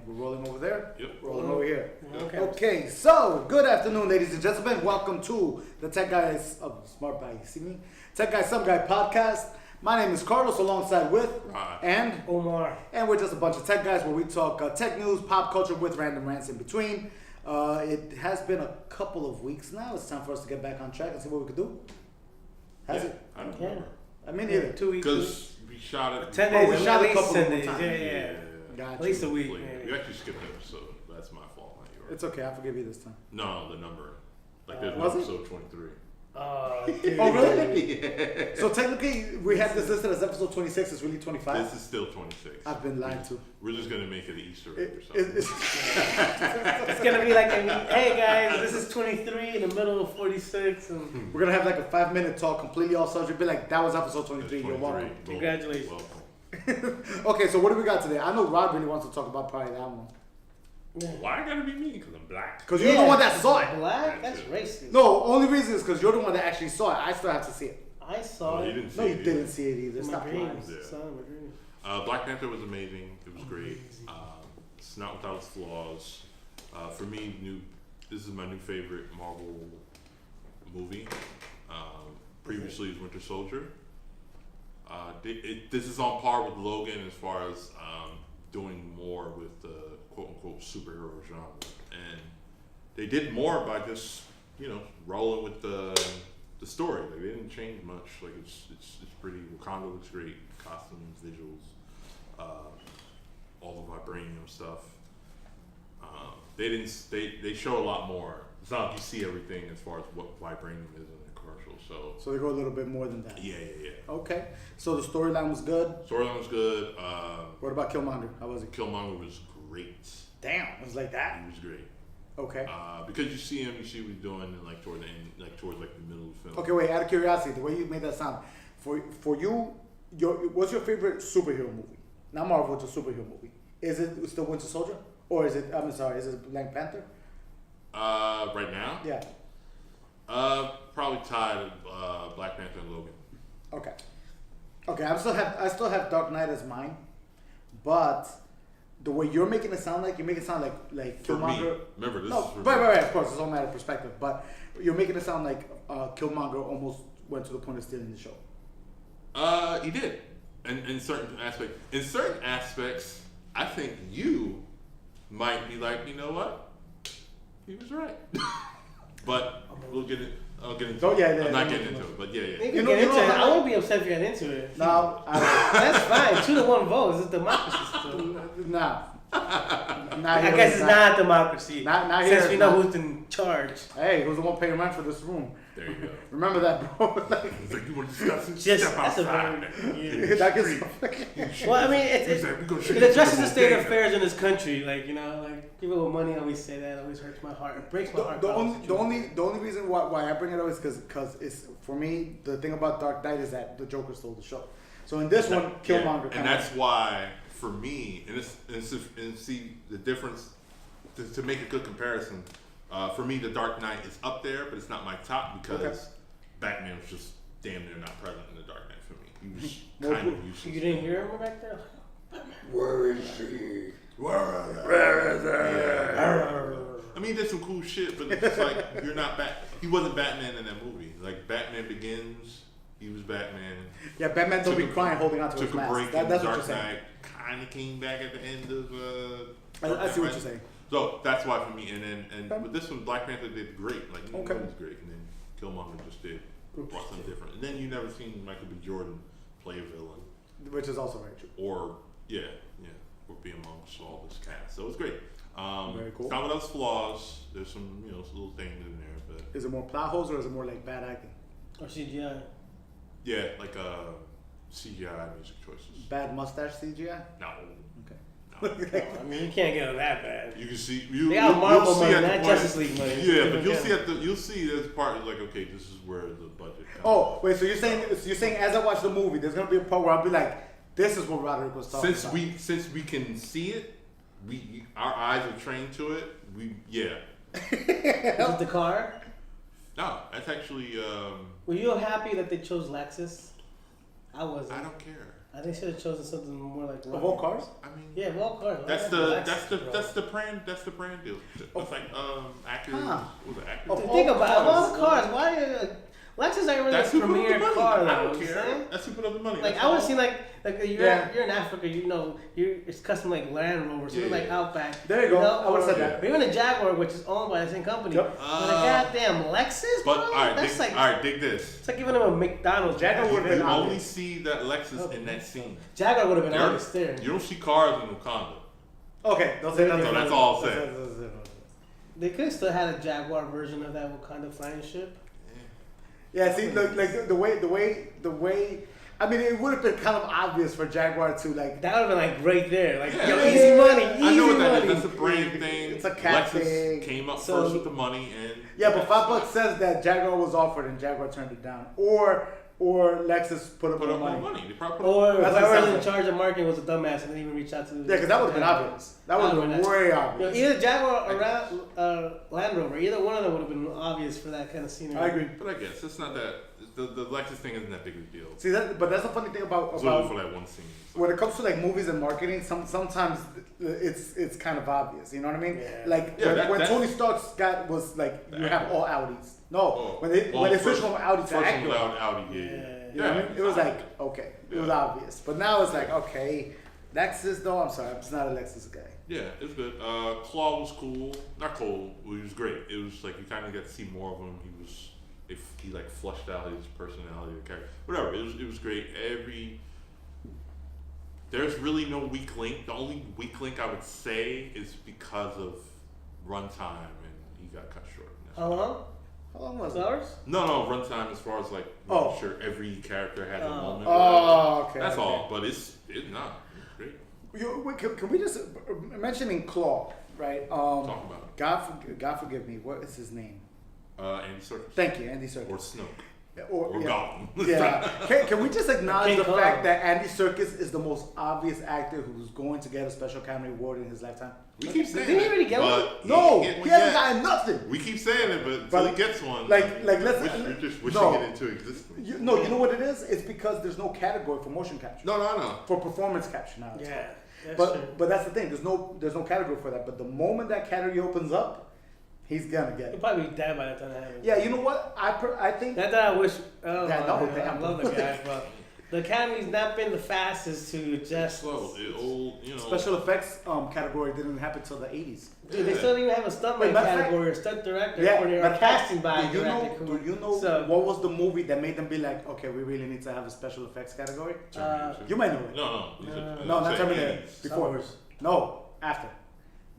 We're rolling over there. Yep. Rolling over here. Okay. So good afternoon, ladies and gentlemen. Welcome to the Tech Guys Smart Guy. You see me? Tech Guy Some Guy podcast. My name is Carlos, alongside with and Omar. And we're just a bunch of tech guys where we talk tech news, pop culture with random rants in between. It has been a couple of weeks now. It's time for us to get back on track and see what we could do. Has it? I don't remember. I mean, either 2 weeks. Because we shot it. 10 days. we shot a couple 10 more days. times. Yeah. Gotcha. At least a week. We actually skipped an episode. That's my fault, not yours. It's okay. I forgive you this time. No, the number. Like there's was it? episode 23. Dude. Oh, really? Yeah. So technically, we have this listed as episode 26. It's really 25. This is still 26. I've been lied to. We're just gonna make it an Easter egg or something. It's gonna be like, hey guys, this is 23 in the middle of 46. And We're gonna have like a 5-minute talk, completely off subject. Be like, that was episode 23. You're welcome. Congratulations. Welcome. Okay, so what do we got today? I know Rob really wants to talk about probably that one. Why I gotta be me? Because I'm black. Because you're the one that saw it. Black? That's racist. No, only reason is because you're the one that actually saw it. I still have to see it. I saw You it. didn't see No, you it didn't see it either. In my Stop lying. dreams. Yeah. Son of my dreams. Black Panther was amazing. It was great. It's not without its flaws. For me, this is my new favorite Marvel movie. Previously, it was Winter Soldier. This is on par with Logan as far as doing more with the quote-unquote superhero genre. And they did more by just, rolling with the story. Like, they didn't change much. Like, it's pretty. Wakanda looks great. Costumes, visuals, all the vibranium stuff. They show a lot more. It's not like you see everything as far as what vibranium is in the commercial. So they go a little bit more than that. Yeah. Okay. So the storyline was good. Storyline was good. What about Killmonger? How was it? Killmonger was great. Damn, it was like that. He was great. Okay. Because you see him, you see what he's doing, and like toward the end, towards the middle of the film. Okay, wait. Out of curiosity, the way you made that sound, for you, what's your favorite superhero movie? Not Marvel, it's a superhero movie. Is it still Winter Soldier, or is it? I'm sorry, is it Black Panther? Right now. Yeah. Probably tied Black Panther and Logan. Okay. I still have Dark Knight as mine, but the way you're making it sound like like For Killmonger. me, remember this. No, is for right. me. Of course, it's all matter of perspective, but you're making it sound like Killmonger almost went to the point of stealing the show. He did, in certain aspects. In certain aspects, I think you might be like, you know what? He was right. But I'll get into it. I'm not getting into it, but yeah. You can get into it. I won't be upset if you get into it. No, That's fine. 2-1 votes. It's democracy still. nah. I guess it's not democracy. Not here. Since we know who's in charge. Hey, who's the one paying rent for this room? There you go. Remember that, bro. It's like, you want to discuss it? Just Step that's a outside. very That gets well. I mean, He's like, we gonna shoot it you addresses to the state of volcano. affairs in this country. Like people with money always say that. It always hurts my heart. It breaks my heart. The only reason why I bring it up is because it's, for me, the thing about Dark Knight is that the Joker stole the show. So in this one, Killmonger. And that's why, for me, and see the difference, to make a good comparison, for me, The Dark Knight is up there, but it's not my top because Batman was just damn near not present in The Dark Knight for me. He was kind of useless. You didn't hear him back there? Where is he? Where is he? I mean, he did some cool shit, but it's just like, you're not he wasn't Batman in that movie. Like, Batman Begins, he was Batman. Yeah, Batman don't be crying holding on to his Took a mask. break That's in what Dark you're saying. Knight, kind of came back at the end of I see what you're saying. So that's why for me, and with this one, Black Panther did great. Like, he was great, and then Killmonger just brought something different. And then you never seen Michael B. Jordan play a villain, Which is also very true. or or be amongst all this cast. So it was great. Very cool. It's not without its flaws. There's some little things in there, but Is it more plot holes or is it more like bad acting? Or CGI? yeah, like CGI music choices. Bad mustache CGI? No. Okay. I mean, you can't get that bad. You can see They got Marvel see money, at the not point- Justice League money. It's Yeah, but different you'll camera. see there's part like, okay, this is where the budget comes. Oh, wait, so you're saying as I watch the movie, there's gonna be a part where I'll be like, this is what Roderick was talking about. Since we can see it, our eyes are trained to it. Is it the car? No, that's actually Were you happy that they chose Lexus? I wasn't. I don't care. I think should have chosen something more like. Of all cars? I mean, Yeah, of all cars. that's Like the brand deal. It's like Acura. Huh. What was it Acura? Of Think all about it, of all the cars. cars. Why? Lexus ain't really That's a who put up the premier money. car, I though. don't you care. know? That's who put up the money. Like That's I would all. see like you're in Africa, it's custom like Land Rover, something like Outback. There you go. I would've said that. Or even a Jaguar, which is owned by the same company. Yep. But a goddamn Lexus, But bro? all That's right, dig this. it's like giving them a McDonald's. Jaguar would've been You only obvious. see that Lexus in that scene. Jaguar would have been You're- obvious there. You don't see cars in Wakanda. Okay, don't say nothing. So that's all I'll say. They could have still had a Jaguar version of that Wakanda flying ship. Yeah, see, like the way. I mean, it would have been kind of obvious for Jaguar to like. That would have been like right there, like Yeah. yo, easy money, I easy know what that money. is. That's a brand thing. It's a cat Lexus thing. came up So- first with the money, and Yeah, but $5 says that Jaguar was offered and Jaguar turned it down, or Lexus put up put more up more money. money. They probably put Or That's what it whoever was sounds in like. charge of marketing was a dumbass and didn't even reach out to. Yeah, because that would have been obvious. That would have been way obvious. Either Jaguar or Land Rover, either one of them would have been obvious for that kind of scenery. I agree. But I guess it's not that. The Lexus thing isn't that big of a deal. See but that's the funny thing about It's only for that one scene. So. when it comes to like movies and marketing, sometimes it's kind of obvious. You know what I mean? Yeah. Like Yeah, when that's- Tony Stark's was like you have all Audis. No, Oh. when they switched first- from Audi to first one Acura. loud Audi, yeah. You know what I mean? It was like okay, it was obvious. But now it's like okay, Lexus though. I'm sorry, I'm just not a Lexus guy. Yeah, it was good. Claw was cool. Not cool. He was great. It was like you kind of got to see more of him. He like flushed out his personality or character. Whatever. It was great. There's really no weak link. The only weak link I would say is because of runtime, and he got cut short. How long? How long was Was it? ours? No, runtime as far as like making sure every character has a moment. Oh, okay. That's okay. all. But it's great. Can we just mentioning Claw, right? Talk about it. God forgive me. What is his name? Andy Serkis. Thank you, Andy Serkis. Or Snoke. Or yeah. Gollum. Yeah. Can we just acknowledge King the Kong. fact that Andy Serkis is the most obvious actor who's going to get a Special Academy Award in his lifetime? We keep saying Did he it, already get but one? No, didn't get he one hasn't yet. gotten nothing. We keep saying it, but until But he gets one, like, let's- we're just wishing no. it into existence. You know what it is? It's because there's no category for motion capture. No, I know. For performance capture now. it's Yeah. That's called. true. But that's the thing. There's no category for that. But the moment that category opens up, he's gonna get He'll it. probably be dead by the time that happens. Yeah, you know what? I think Not that I wish. Oh, Yeah, no, man, damn. I love the guy, but the Academy's not been the fastest to adjust. Slow. special effects category didn't happen till the 80s. Dude, they still don't even have a stuntman Wait, matter of fact- category or stunt director Yeah, or matter a of casting fact, by do director. you know So- what was the movie that made them be like, okay, we really need to have a special effects category? You might know it. No. No, not Terminator. 80s. Before. Star Wars. No, after.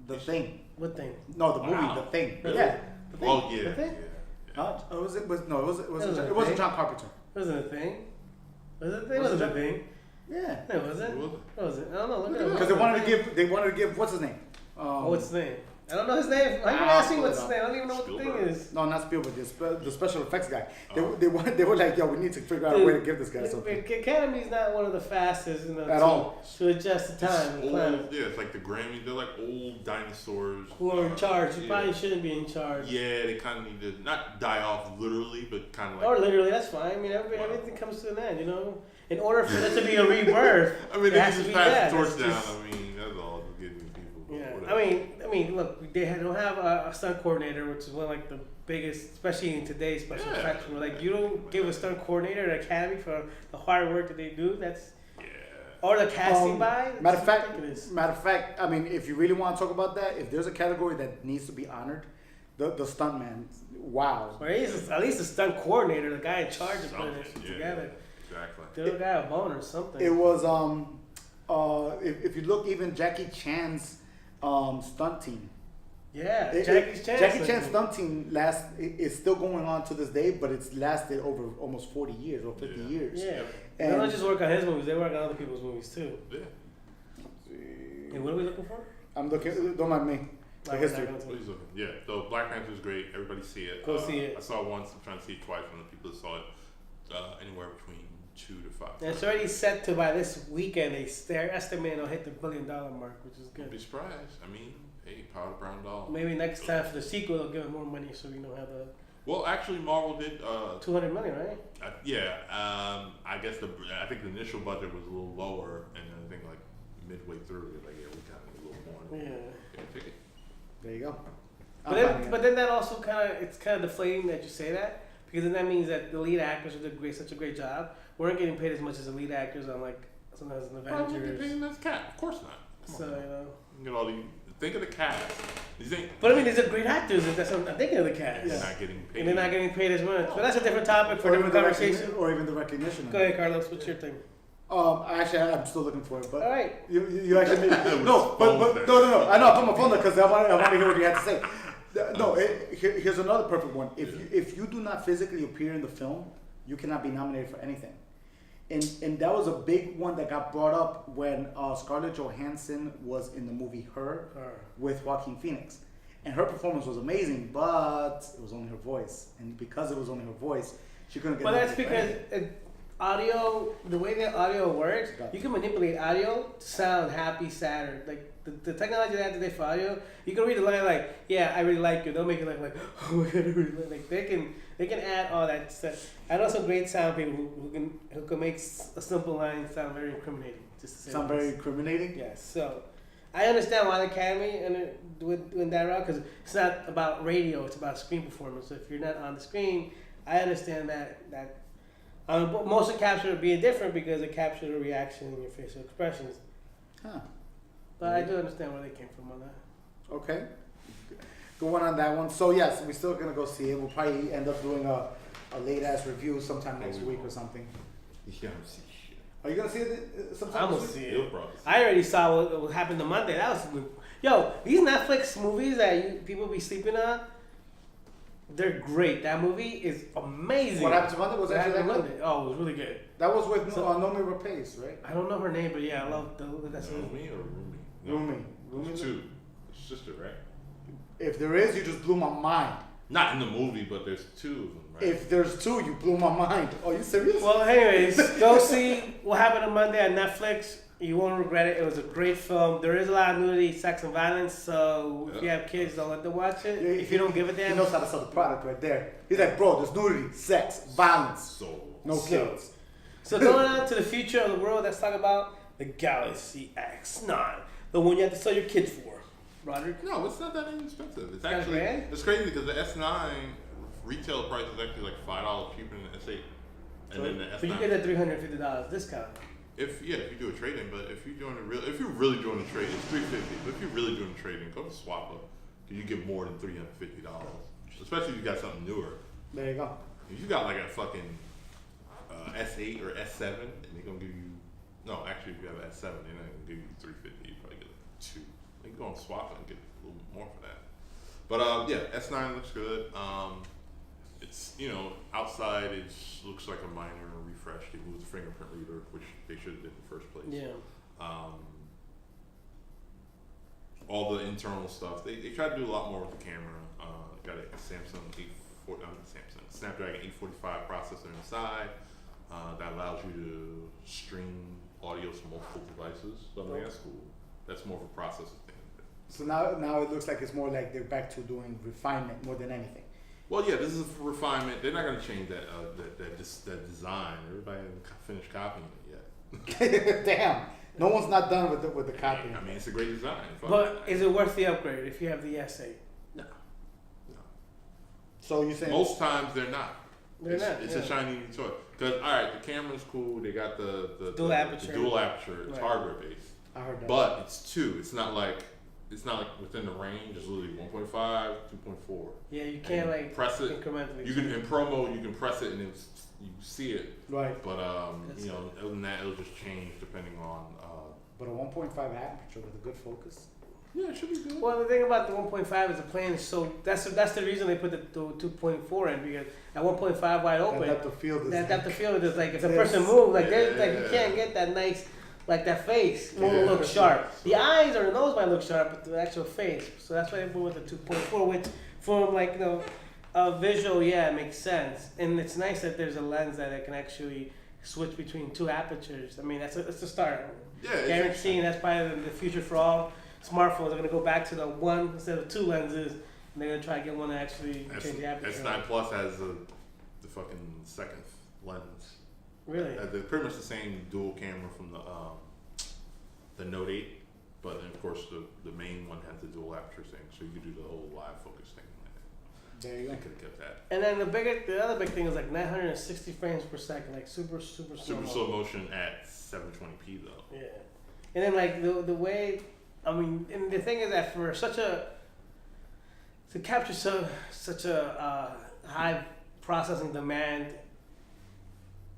The Thing. What thing? No, the movie, Wow. The Thing. Really? Yeah. The Thing. Oh yeah. The Thing? It wasn't It John Thing. Carpenter. Wasn't a thing. Was it a thing? Wasn't a thing. Yeah. No, was it? What was it? What was it? I don't know. Look at it. Because they wanted to give what's his name? Oh, what's his name? I don't know his name. Why you I'll asking pull what's it his up. name? I don't even know what the thing Spielberg. is. No, not Spielberg. The special effects guy. Oh. They were like, yo, we need to figure out a way to give this guy something. The Academy's not one of the fastest, At all. to adjust the time. and plan. Old, yeah, it's like the Grammys. They're like old dinosaurs. Who are in charge? Who Yeah. probably shouldn't be in charge. Yeah, they kind of need to not die off literally, but kind of like. Or literally, that's fine. I mean, everything comes to an end, you know. In order for there to be a rebirth, I mean, it they has can to just be pass that. the torch It's down. just- I mean, that's all. Just giving people. Yeah, whatever. I mean, look, don't have a stunt coordinator, which is one of like the biggest, especially in today's special Yeah. effects. Where like you don't give a stunt coordinator an academy for the hard work that they do. That's Yeah. or the casting by. Matter of It's ridiculous. fact, I mean, if you really want to talk about that, if there's a category that needs to be honored, the stuntman. Wow. Or at least a stunt coordinator, the guy in charge of putting Something, it yeah. together. Exactly. Give the guy a bone or something. It was if you look even Jackie Chan's stunt team. Yeah, Jackie Chan's Chan's stunt team is still going on to this day, but it's lasted over almost 40 years or 50 Yeah. years. Yeah. They And- don't just work on his movies; they work on other people's movies too. Yeah. And what are we looking for? I'm looking. Don't mind me. The Like, history. we're not gonna Please look. Yeah. So Black Panther is great. Everybody see it. Go see it. I saw it once. I'm trying to see it twice. One of the people that saw it anywhere between 2 to 5. And it's already set to by this weekend. They're estimating it'll hit the $1 billion mark, which is Don't be good. surprised. I mean, hey, Power Brown Doll. Maybe next time for the sequel, they'll give us more money so we know how to. Well, actually, Marvel did. 200 million, right? I guess I think the initial budget was a little lower, and then I think like midway through, they're like, yeah, we got a little more. Yeah. Take it. There you go. But then that also it's kind of deflating that you say that, because then that means that the lead actors who did such a great job weren't getting paid as much as the lead actors on like sometimes an Probably Avengers. get paid as cat. Of course not. Come So on, man. you know. You get all the. Think of the cast. These ain't. But I mean, these are great actors. That's what I'm thinking of the cast. They're not getting paid. And they're not getting paid as much. But that's a different topic for a different conversation. Or even the recognition. Go ahead, Carlos. What's your thing? Actually, I'm still looking for it, but All right. you actually made, no, but no. I know I put my phone there because I want to hear what you have to say. No, here's another perfect one. If you do not physically appear in the film, you cannot be nominated for anything. And that was a big one that got brought up when Scarlett Johansson was in the movie Her with Joaquin Phoenix. And her performance was amazing, but it was only her voice. And because it was only her voice, she couldn't get Well, that's because audio, the way that audio works, you can manipulate audio to sound happy, sad, or like the technology they have today for audio. You can read the line like, yeah, I really like you. They'll make it like, oh my god, I really like. They can add all that stuff. I know some great sound people who can make a simple line sound very incriminating. Just to say sound very incriminating. Yes. So I understand why the Academy and went that route, because it's not about radio; it's about screen performance. So if you're not on the screen, I understand that. But motion capture would be different because it captures the reaction in your facial expressions. Huh. But I do understand where they came from on that. Okay. Go on that one. So yes, we're still gonna go see it. We'll probably end up doing a late ass review sometime next week or something. You don't see shit. Are you gonna see it sometime? I'm gonna this week? see You'll it. probably see I already saw what happened on Monday. That was good. Yo, these Netflix movies that people be sleeping on, they're great. That movie is amazing. What happened to Monday? Was actually that good? Monday? Oh, it was really good. That was with So- Nomi Rapace, right? I don't know her name, but yeah, I love that's Rumi or Rumi? Rumi. There's two. Sister, right? If there is, you just blew my mind. Not in the movie, but there's two of them, right? If there's two, you blew my mind. Oh, you serious? Well, anyways, go see what happened on Monday on Netflix. You won't regret it. It was a great film. There is a lot of nudity, sex, and violence. So if you have kids, don't let them watch it. Yeah, If you don't give a damn, he knows how to sell the product right there. He's like, bro, there's nudity, sex, violence, So no kids. So going on to the future of the world, let's talk about the Galaxy X9, the one you have to sell your kids for. Roderick? no, it's not that inexpensive. It's Kind of actually grand? it's crazy because the S9 retail price is actually like $5 cheaper than the S8, and then the S9. So you get a $350 discount. If you do a trade-in, but if you're really doing a trade, it's $350. But if you're really doing a trade-in, go to Swapper, because you get more than $350. Especially if you got something newer. There you go. If you got like a fucking S8 or S7, and they're gonna give you actually if you have an S7, they're not gonna give you $350. You probably get like $2. You can go on Swapper and get a little more for that. But S9 looks good. It's outside it looks like a minor refresh. They moved the fingerprint reader, which they should have did in the first place. Yeah. All the internal stuff. They tried to do a lot more with the camera. Got a Snapdragon 845 processor inside that allows you to stream audio to multiple devices. So I think that's cool. That's more of a processor thing. So now it looks like it's more like they're back to doing refinement more than anything. Well, yeah, this is a refinement. They're not going to change that design. Everybody hasn't finished copying it yet. Damn, no one's not done with the copy. I mean, it's a great design. But is it worth the upgrade if you have the S8? No. So you saying Most times they're not. They're not. It's a shiny new toy. Because all right, the camera's cool. They got the Dual aperture. The dual aperture. It's Right. hardware based. I heard that. But it's 2. It's not like within the range. It's literally 1.5, 2.4. Yeah, you can't And like press it. incrementally. You can in promo. You can press it and you see it. right, But That's other than that, it'll just change depending on. but a 1.5 aperture with a good focus. Yeah, it should be good. Well, the thing about the 1.5 is the plane is so that's the reason they put the 2.4 in, because at 1.5 wide open, That depth of field is that depth of field is like if the Yes. person moves, like Yeah. you can't get that nice, like that face won't Yeah. look sharp. The eyes or the nose might look sharp, but the actual face. So that's why they went with the 2.4, which from a visual, yeah, it makes sense. And it's nice that there's a lens that it can actually switch between 2 apertures. I mean, that's a start. Yeah, Guaranteeing that's probably the future for all smartphones. They're gonna go back to the 1 instead of 2 lenses, And they're gonna try to get one to actually change the aperture. S9 Plus has the fucking second lens. Really? They're pretty much the same dual camera from the Note 8, but then of course the main one has the dual aperture thing, so you could do the whole live focus thing. There you go. I could have kept that. And then the other big thing is like 960 frames per second, like super slow. Super slow motion at 720p though. Yeah. And then like the way, I mean, and the thing is that for to capture such a high processing demand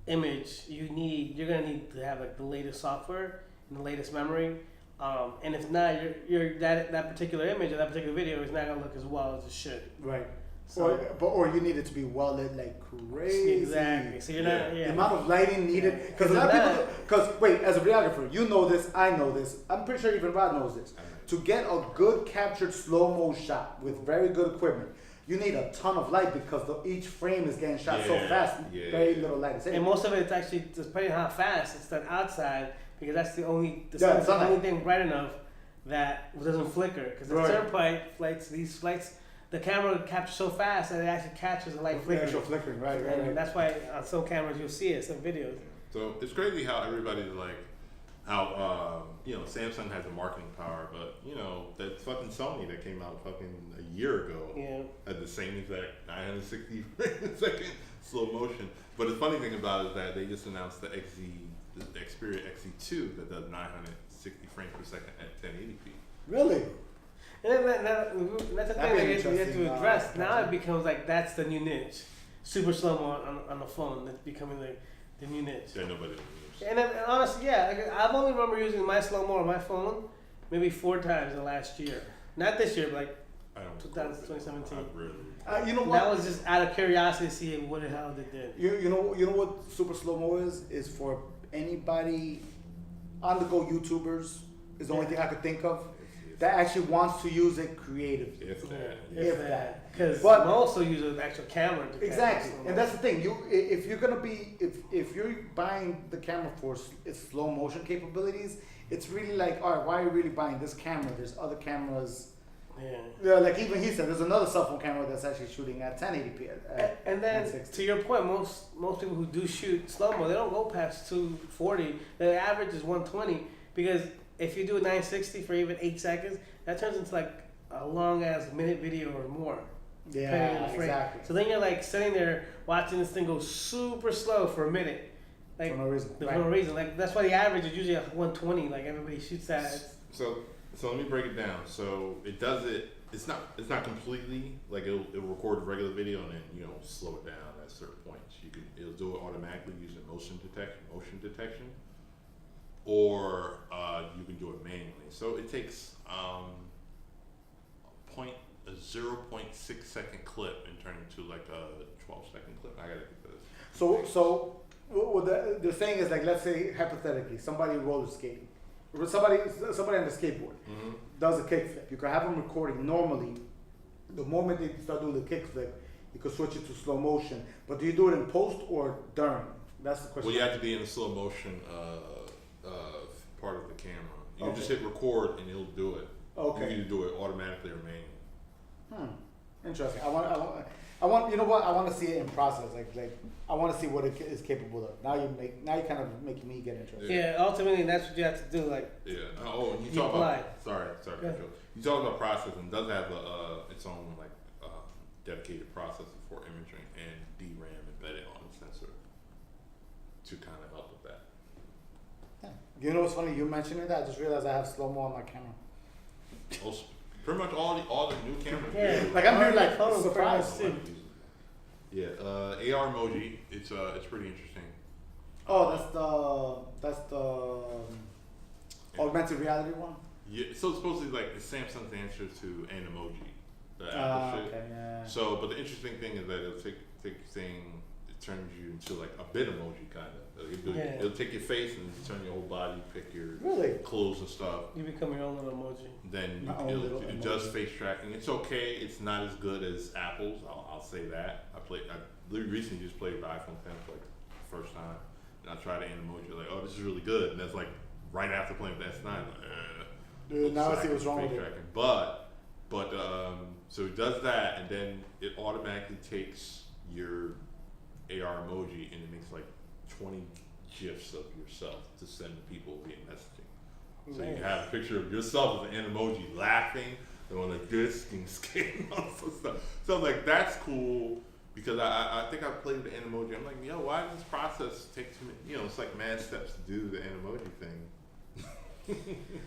image, you're gonna need to have like the latest software and the latest memory. And if not, that particular image or that particular video is not gonna look as well as it should. Right. So, or you need it to be well lit like crazy. Exactly. So you're not. Yeah. The amount of lighting needed, because a lot of people. Because wait, as a videographer, you know this, I know this. I'm pretty sure even Rod knows this. To get a good captured slow mo shot with very good equipment, you need a ton of light because each frame is getting shot so fast. Very little light is in. And most of it's actually depending on how fast it's done outside, because that's the only thing bright enough that doesn't flicker. Because the turnpike flights, these flights, the camera captures so fast that it actually catches the light flickering. Actual flickering, right. And that's why on some cameras you'll see it, some videos. So it's crazy how everybody's like, how Samsung has the marketing power, but that fucking Sony that came out fucking a year ago had the same exact 960 frames per second slow motion. But the funny thing about it is that they just announced the Xperia XZ2 that does 960 frames per second at 1080p. Really? And that's the thing that you have to address. Now it becomes like that's the new niche. Super slow mo on the phone. That's becoming the new niche. That nobody uses. And honestly, I've only remember using my slow mo on my phone maybe 4 times in the last year. Not this year, but like 2017. You know what? That was just out of curiosity to see what the hell they did. You know what super slow mo is for anybody on the go YouTubers is the only thing I could think of that actually wants to use it creatively. If that. Because most also use an actual camera. Exactly, and that's the thing. If you're gonna be if you're buying the camera for its slow motion capabilities, it's really like, all right, why are you really buying this camera? There's other cameras. Yeah, like even he said, there's another cell phone camera that's actually shooting at 1080p. And then to your point, most people who do shoot slow mo, they don't go past 240. The average is 120 because if you do a 960 for even 8 seconds, that turns into like a long ass minute video or more. Yeah, exactly. So then you're like sitting there watching this thing go super slow for a minute, like for no reason. For no reason. Like that's why the average is usually 120. Like everybody shoots that. So let me break it down. So it does it. It's not completely like it'll record a regular video and then slow it down at certain points. It'll do it automatically using motion detection, or you can do it manually. So it takes a 0.6 second clip and turn it into like a 12-second clip. I gotta get this. So what they're saying is, like, let's say hypothetically somebody roller skating, somebody on the skateboard does a kickflip. You can have them recording normally. The moment they start doing the kickflip, you can switch it to slow motion. But do you do it in post or during? That's the question. Well, you have to be in the slow motion part of the camera. You just hit record and it'll do it. Okay. You can do it automatically or manually. Interesting. I want. You know what? I want to see it in process. Like I want to see what it is capable of. Now you kind of making me get interested. Yeah. Ultimately, that's what you have to do. Like. Yeah. Oh, you talk about. Sorry. You talk about processing. It does have its own dedicated processor for imaging and DRAM embedded on the sensor to kind of help with that. Yeah. You know what's funny? You mentioning that, I just realized I have slow mo on my camera. Also, pretty much all the new cameras. Yeah. Like I'm here like phones surprised. Yeah. AR emoji. It's pretty interesting. Oh, that's the augmented reality one. Yeah. So it's supposed to be like the Samsung's answer to Animoji. The Apple shit. Okay, yeah. So, but the interesting thing is that it'll take your thing, it turns you into like a bit emoji kind of. It'll take your face and turn your whole body, pick your clothes and stuff. You become your own little emoji. Then it does face tracking. It's okay. It's not as good as Apple's. I'll say that. I recently just played with the iPhone 10 for like the first time, and I tried Animoji. Like, oh, this is really good. And that's like right after playing with the S9. Dude, now I see what's wrong with it. But But so it does that, and then it automatically takes your AR emoji and it makes like 20 GIFs of yourself to send to people via messaging. So you have a picture of yourself with an emoji laughing, going like this, and skating, all this stuff. So I'm like, that's cool, because I think I played the Animoji. I'm like, yo, why does this process take too many? You know, it's like mad steps to do the Animoji thing.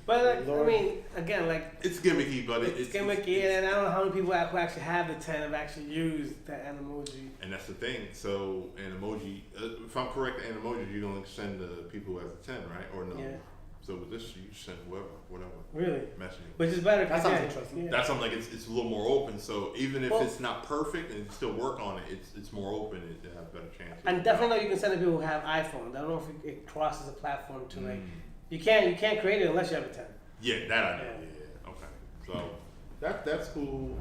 But like, I mean, again, like it's gimmicky, but it's gimmicky, and I don't know how many people who actually have the 10 have actually used that Animoji. And that's the thing. So Animoji, if I'm correct, the Animoji you don't send to people who have the 10, right? Or no? Yeah. So with this, you send whoever, whatever. Really? Messaging. Which is better. That sounds interesting. Yeah. That's something like it's a little more open. So even if it's not perfect and you still work on it, it's more open. It has better chances. And definitely know you can send to people who have iPhones. I don't know if it crosses a platform to like you can't create it unless you have a 10. Yeah, that I know. Yeah. Okay. So that's cool.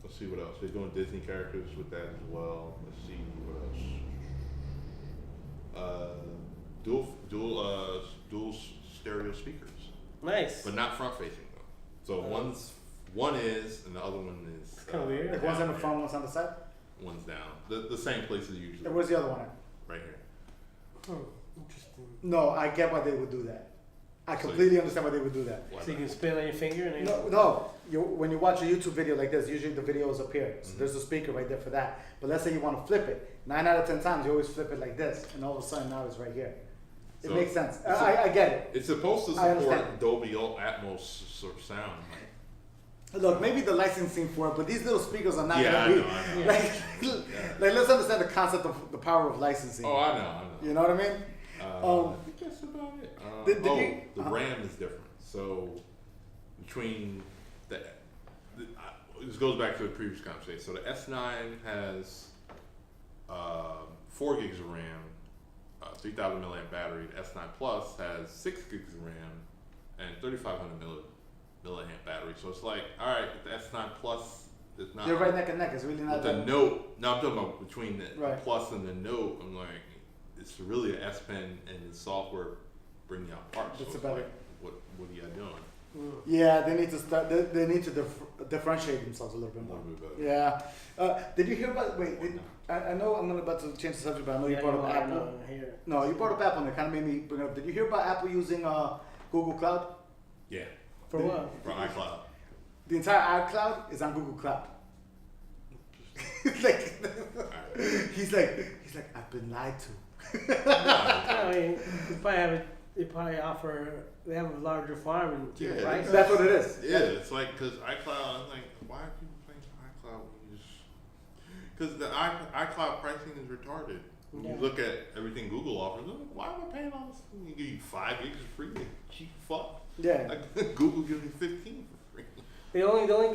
Let's see what else. They're doing Disney characters with that as well. Let's see what else. Dual stereo speakers. Nice. But not front facing though. So one is, and the other one is. It's kind of weird. Like one's in the front, one's on the side. One's down. The same places usually. And where's the other one at? Right here. Interesting. No, I get why they would do that. I completely understand why they would do that. Why So you not? can spin on your finger and then No. When you watch a YouTube video like this, usually the video is up here. So there's a speaker right there for that. But let's say you want to flip it. 9 out of 10 times, you always flip it like this. And all of a sudden, now it's right here. It So- makes sense. I get it. It's supposed to I support understand. Dolby Atmos sort of sound. Look, maybe the licensing for it, but these little speakers are not Yeah, going to be. I know. Like, let's understand the concept of the power of licensing. Oh, I know. You know what I mean? I think that's about it. Did you- the RAM is different. So between this goes back to the previous conversation. So the S9 has 4 gigs of RAM, 3,000 milliamp battery. The S9 Plus has 6 gigs of RAM and 3,500 milliamp battery. So it's like, all right, the S9 Plus is not. They're right neck and neck. It's really not With the that. Note, no, I'm talking about between the Right. Plus and the Note. I'm like, it's really an S Pen, and the software bringing out parts. That's so it's about like, it. what are you doing? Yeah, they need to start. They need to differentiate themselves a little bit A more. little bit better. Yeah. Did you hear about? Wait. I know I'm about to change the subject, but I know you brought up Apple. Here. No, you brought up Apple, and it kind of made me bring it up. Did you hear about Apple using Google Cloud? Yeah, For what? for iCloud. The entire iCloud is on Google Cloud. like, he's like, I've been lied to. I mean, they probably offer. They have a larger farm and cheaper Yeah, price. That's what it is. Yeah, it's like, because iCloud, I'm like, why are people paying for iCloud when you just. Because the iCloud pricing is retarded. When Yeah. you look at everything Google offers, I'm like, why am I paying all this? You give you 5 gigs for free, you cheap fuck. Yeah. Like, Google gives me 15 for free. The only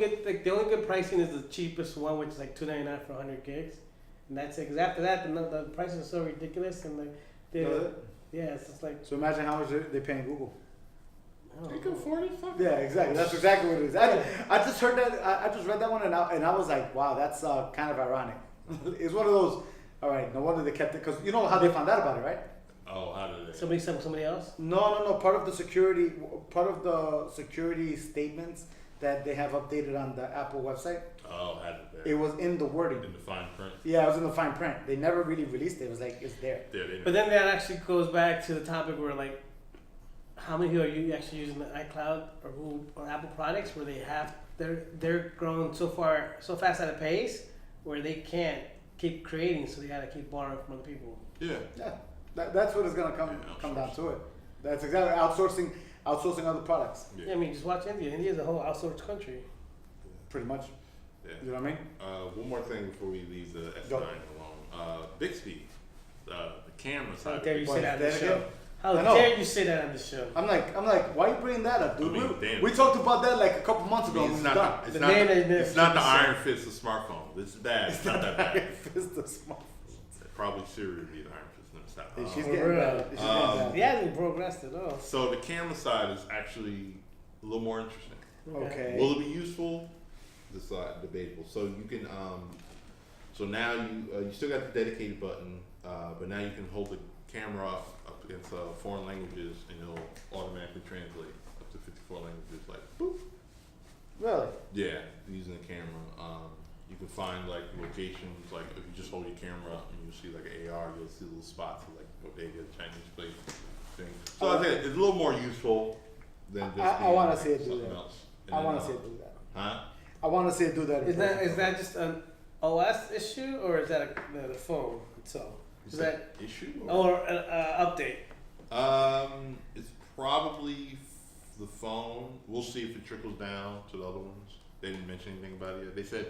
good pricing is the cheapest one, which is like $2.99 for 100 gigs, and that's it. Because after that, the prices are so ridiculous, and like it's just like So imagine how much they're paying Google. I don't You know. can afford it, fuck. Yeah, exactly. That's exactly what it is. I just heard that. I just read that one, and I was like, wow, that's kind of ironic. It's one of those. All right, no wonder they kept it, because you know how they found out about it, right? Oh, how did they? Somebody else. No. Part of the security statements that they have updated on the Apple website, Oh, had it there. it was in the wording. In the fine print. Yeah, it was in the fine print. They never really released it. It was like, it's there. There, they But then that actually goes back to the topic where like, how many people are you actually using the iCloud or Apple products where they're growing so fast at a pace where they can't keep creating, so they gotta keep borrowing from other people. Yeah. Yeah, that's what it's gonna come down to it. That's exactly outsourcing other products, Yeah, I mean, just watch India. India's a whole outsourced country. pretty much. Yeah. You know what I mean? One more thing before we leave the S9 Go. alone. Bixby, the camera How side. dare you say What, that on the that show? again? How I know. dare you say that on the show? I'm like, why you bringing that up, dude? I mean, damn. We talked about that like a couple months I ago. mean, and it's we not done. the, it's The not name the, is it's not the different. iron fist of smartphone. It's bad. It's not that bad. Fist the small. Probably Siri would be the iron fist. No, stop. Hey, she's For getting real. bad. She's getting bad. He hasn't progressed at all. So the camera side is actually a little more interesting. Okay. Will it be useful? This debatable. So you can, so now you still got the dedicated button, but now you can hold the camera up against foreign languages, and it'll automatically translate up to 54 languages. Like, boop. Really? Yeah, using the camera. You can find like locations, like if you just hold your camera up and you see like an AR, you'll see little spots of like bodega, Chinese place thing. So I think it's a little more useful than just I want to see it do something that. else. I want to see it do that. Huh? I want to see it do that. Is that just an OS issue or is that the phone itself? Is that issue or an update? It's probably the phone. We'll see if it trickles down to the other ones. They didn't mention anything about it yet. They said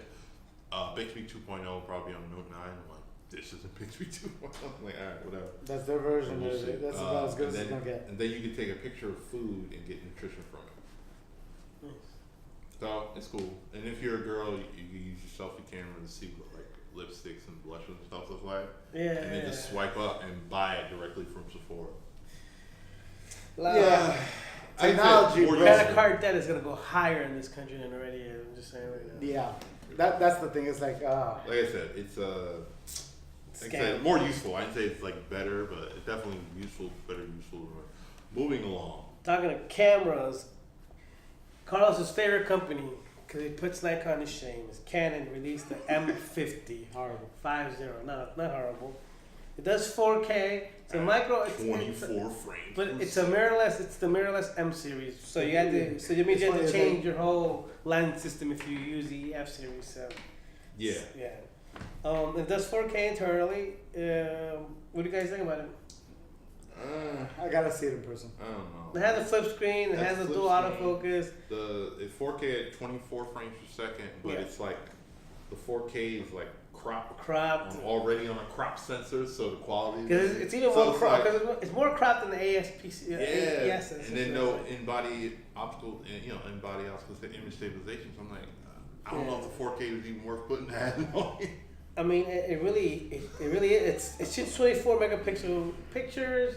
Bixby 2.0 probably on Note 9. I'm like, this isn't Bixby 2.0. I'm like, all right, whatever. That's their version. We'll see. That's about as good as it's gonna get. And then you can take a picture of food and get nutrition from it. Nice. So it's cool. And if you're a girl, you can use your selfie camera to see what like lipsticks and blushes and stuff look like. Yeah. And then just swipe up and buy it directly from Sephora. Yeah. Technology, more bro. Credit card debt is gonna go higher in this country than already is. I'm just saying right now. Yeah. That's the thing. It's like Like I said, it's like I said, more useful. I'd say it's like better, but it's definitely useful, better useful. Moving along. Talking to cameras, Carlos's favorite company, because he puts Nikon to shame, is Canon released the M50. horrible. 50, not horrible. It does 4K. It's a micro. It's 24 frames. But it's a mirrorless. It's the mirrorless M series. So you had to. So you means you have to change your whole lens system if you use the F series. So Yeah. yeah. It does 4K internally. What do you guys think about it? I gotta see it in person. I don't know. It has a flip screen. It Has has a flip dual screen. autofocus. It's 4K at 24 frames per second, but Yeah. it's like the 4K is like cropped Cropped. already on a crop sensor, so the quality. Because it's even so more it's cropped. like- Because it's more cropped than the ASPC. Yeah, AES and then no in-body optical, in-body optical image stabilization. So I'm like, I don't know if the 4K was even worth putting that on. I mean, it really is. It shoots 24 megapixel pictures.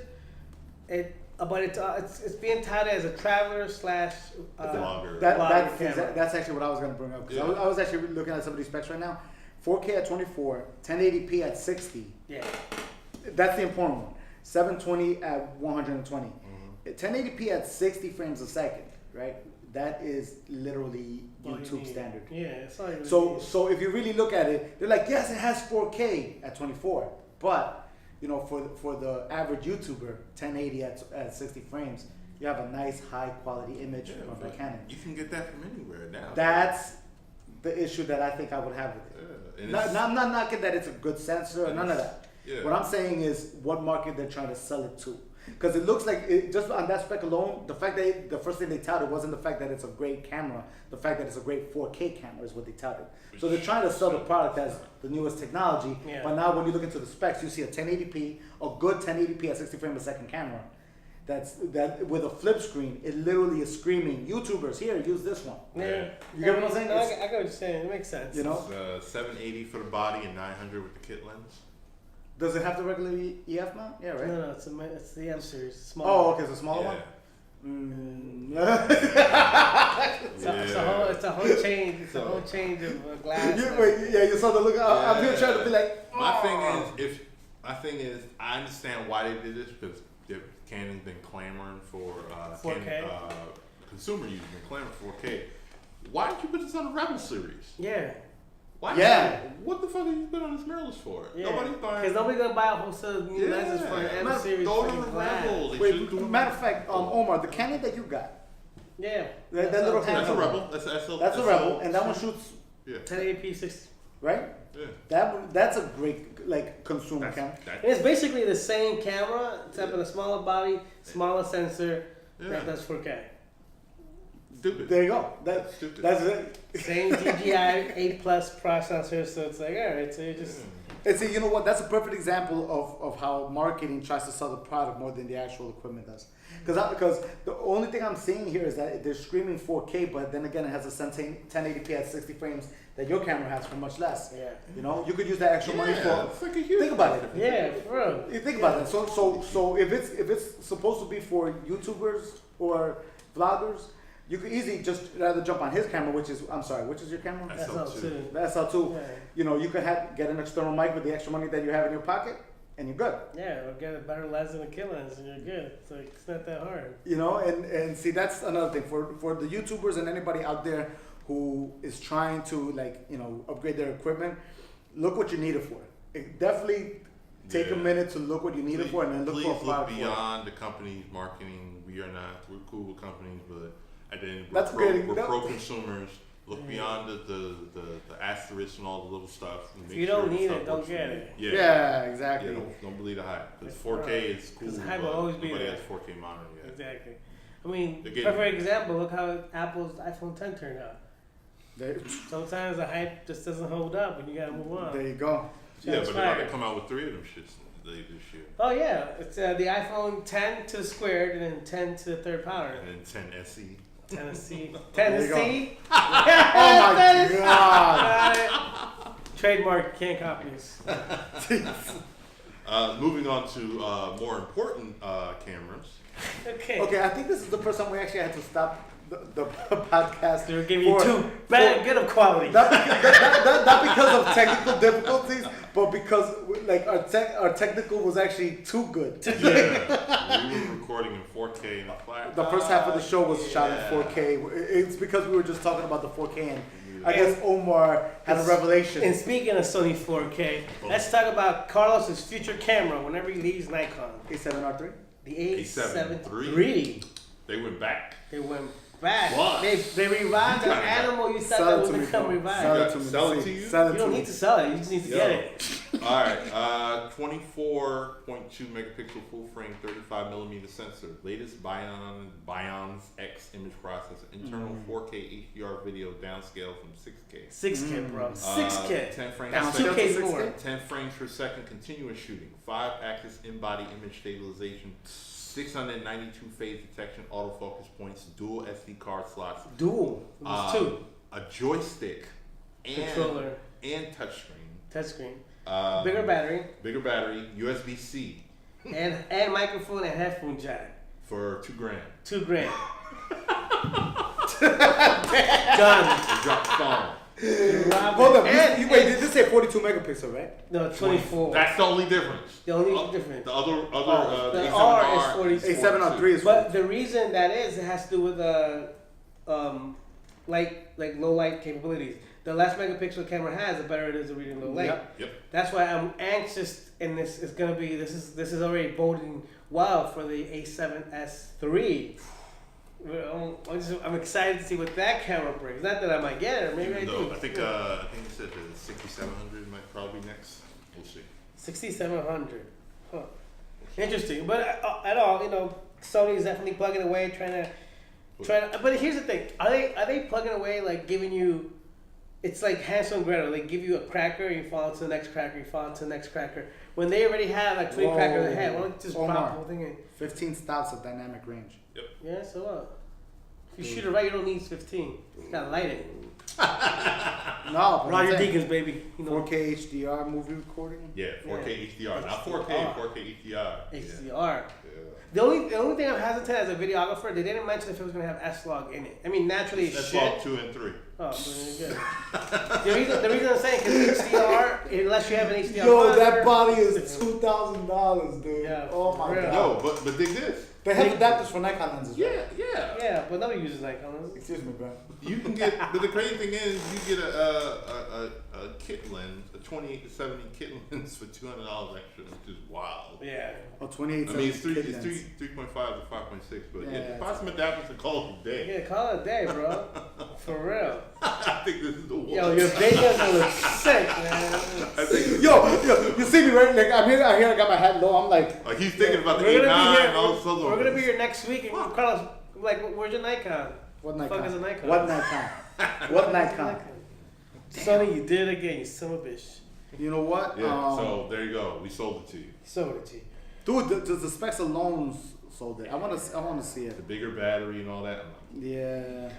But it's being touted as a traveler slash Vlogger. vlogger camera. That's actually what I was gonna bring up. 'Cause Yeah. I was actually looking at some of these specs right now. 4K at 24, 1080p at 60. Yeah. That's the important one. 720 at 120. Mm-hmm. 1080p at 60 frames a second, right? That is literally All you YouTube need. standard. Yeah, it's all you really So need. so if you really look at it, they're like, yes, it has 4K at 24, but for the average YouTuber, 1080 at 60 frames, you have a nice high quality image Yeah, from the but Canon. You can get that from anywhere now. That's the issue that I think I would have with it. Yeah, and I'm not knocking that it's a good sensor or none of that. Yeah. What I'm saying is what market they're trying to sell it to. Because it looks like, just on that spec alone, the fact that the first thing they touted wasn't the fact that it's a great camera, the fact that it's a great 4K camera is what they touted. So they're trying to sell the product as the newest technology, Yeah. but now when you look into the specs, you see a 1080p, a good 1080p at 60 frames a second camera. That with a flip screen, it literally is screaming, YouTubers, here, use this one. Yeah. You get what I'm saying? No, I It's- get what you're saying. It makes sense. You know? It's 780 for the body and 900 with the kit lens. Does it have the regular EF mount? Yeah, right? No, it's the M series. Small. Oh, okay, it's a smaller Yeah. one? Mm. It's a whole change. It's a whole change of glass. You saw the look. I'm here trying to be like. My "Oh." thing is, I understand why they did this because Canon's been clamoring for 4K. consumer users been clamoring for 4K. Why didn't you put this on the Rebel series? Yeah. Why? Yeah. What the fuck are you put on this mirrorless for? Yeah. Nobody's buying. Because nobody's gonna buy a whole set of new lenses for an M series. Go to freaking the glass. Rebel. They Wait, shouldn't do it. matter of fact, Omar, the Canon that you got, Yeah. That little That's a handheld. Rebel. That's a SL. that's a Rebel, and that one shoots, Yeah. 1080p 60. right? Yeah. That's a great consumer camera. And it's basically the same camera, except with a smaller body, smaller sensor that does 4K. Stupid. There you go. That's stupid. That's it. Same DJI 8 Plus processor, so it's like, alright, so you just. And see, you know what? That's a perfect example of how marketing tries to sell the product more than the actual equipment does. Because the only thing I'm seeing here is that they're screaming 4K, but then again, it has a 1080p at 60 frames that your camera has for much less. Yeah. You know, you could use that extra money for. It's like a huge Think about it. Yeah, for real. You think about that. So if it's supposed to be for YouTubers or vloggers, you could easily just rather jump on his camera, which is your camera? SL2. The SL2. Yeah. You know, you could get an external mic with the extra money that you have in your pocket, and you're good. Yeah, or get a better lens than a kit lens, and you're good. It's like it's not that hard. You know, and see, that's another thing for the YouTubers and anybody out there who is trying to upgrade their equipment, look what you need it for. Definitely take a minute to look what you need it for, and then look for a product. Please look beyond the company's marketing. We're cool with companies, but at the end, we're pro consumers. Look beyond the asterisk and all the little stuff. If you don't need it, don't get it. Yeah, exactly. Yeah, don't believe the hype. Because 4K is cool. The hype will always be nobody there. has 4K monitor yet. Exactly. I mean, perfect example. Look how Apple's iPhone 10 turned out. Sometimes the hype just doesn't hold up, and you gotta move on. There you go. Yeah, but they're about to come out with 3 of them shits this year. Oh yeah, it's the iPhone 10 to the squared, and then 10 to the third power. And then 10 SE. Tennessee. Oh my God. Trademark, can't copy us. Moving on to more important cameras. Okay, I think this is the first time we actually had to stop the podcast. They're giving you two good of quality. Not because of technical difficulties, but because our technical was actually too good. Yeah, we were recording in 4K in a flat. The first half of the show was shot in 4K. It's because we were just talking about the 4K, and I guess Omar had a revelation. And speaking of Sony 4K, let's talk about Carlos's future camera whenever he leaves Nikon. A7 III? The A7 III. III. They went back. They went back. What? They revived the animal you said that would become revived. Sell it to you? You don't need to sell it. You just need to get it. All right. 24.2 megapixel full frame, 35mm sensor. Latest Bion's X image processor. Internal 4K HDR video downscale from 6K. 6K, bro. 6K. 10 frames That's per 2K second. more. 10 frames per second continuous shooting. 5-axis in-body image stabilization. 692 phase detection, autofocus points, dual SD card slots. Dual. It was two. A joystick Controller. And touchscreen. Touchscreen. Bigger Bigger battery. USB-C. and microphone and headphone jack. For $2,000. $2,000. Done. Drop phone. Hold up. Wait, did this say 42 megapixel, right? No, 24. That's the only difference. The only difference. The other the A7 R R is 44. A7 III is 42. But the reason that is, it has to do with like low light capabilities. The less megapixel camera has, the better it is at reading low light. Yep. That's why I'm anxious, and this is already boding well for the A7S III. I'm excited to see what that camera brings. Not that I might get it, or maybe I do. I think you said the 6700 might probably be next. We'll see. 6700. Huh. Interesting, but at all, Sony is definitely plugging away, trying to. But here's the thing: are they plugging away like giving you? It's like Hansel and Gretel. They give you a cracker, you fall into the next cracker, you fall into the next cracker. When they already have like 20 crackers in the head, why don't you just drop the whole thing in? 15 stops of dynamic range. Yep. Yeah, so what? If you shoot it right, you don't need 15. You gotta light it. No, Roger Deakins, baby. 4K HDR movie recording. Yeah, 4K HDR, not 4K, 4K HDR. HDR. Yeah. The only thing I'm hesitant as a videographer, they didn't mention if it was gonna have S-Log in it. I mean, naturally it should. S-Log 2 and 3. Oh, very good. the reason I'm saying because HDR, unless you have an HDR. Yo, monitor, that body is $2,000, dude. Yeah, oh my god. No, but dig this. They have adapters for Nikon lenses. Yeah. Yeah, but nobody uses Nikon. Excuse me, bro. You can get, but the crazy thing is, you get a kit lens, a 28 to 70 kit lens for $200 extra, which is wild. Yeah. Oh, 28. I mean, it's 3.5 to 5.6, but yeah, buy some adapters to call it a day. Yeah, call it a day, bro. For real. I think this is the one. Yo, your videos gonna look sick, man. Yo, you see me right? Like I got my hat low. I'm like he's thinking about the We're 8.9 and all this We're other gonna be here next week, and Carlos, like, where's your Nikon? what The Nikon? fuck is a Nikon? What Nikon? What Nikon? Sony, you did it again, you son of a bitch. You know what? Yeah, so there you go. We sold it to you. Sold it to you. Dude, the specs alone sold it. I want to see The it. bigger battery and all that. Yeah.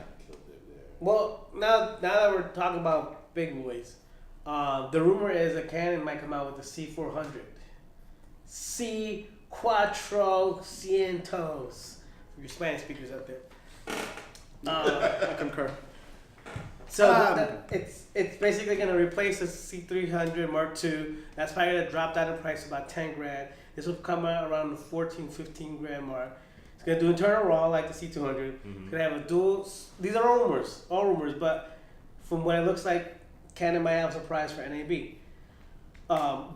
Well, now that we're talking about big boys, the rumor is that Canon might come out with the C400. C Cuatro Cientos. For your Spanish speakers out there. I concur. So it's basically going to replace the C300 Mark II. That's probably going to drop down in price about $10,000. This will come out around the $14,000-15,000 mark. It's going to do internal RAW like the C200. It's going to have a dual. These are all rumors, but from what it looks like, Canon might have a surprise for NAB.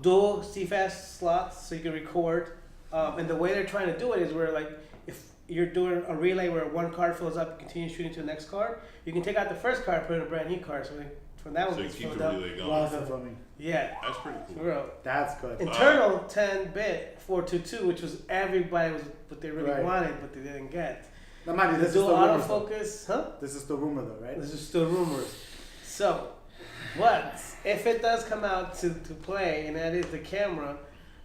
Dual CFast slots so you can record. And the way they're trying to do it is where like if you're doing a relay where one card fills up, you continue shooting to the next card, you can take out the first card, put in a brand new card. So from that one, So you gets keep filled the up. relay going. Awesome for me. Yeah, That's pretty for cool. real. That's good. Internal 10-bit 422, which was everybody was what they really Right. wanted, but they didn't get. Now, mind you, this is Dual the rumor. Though. autofocus, huh? This is the rumor, though, right? This is still rumors. So, what if it does come out to play, and that is the camera?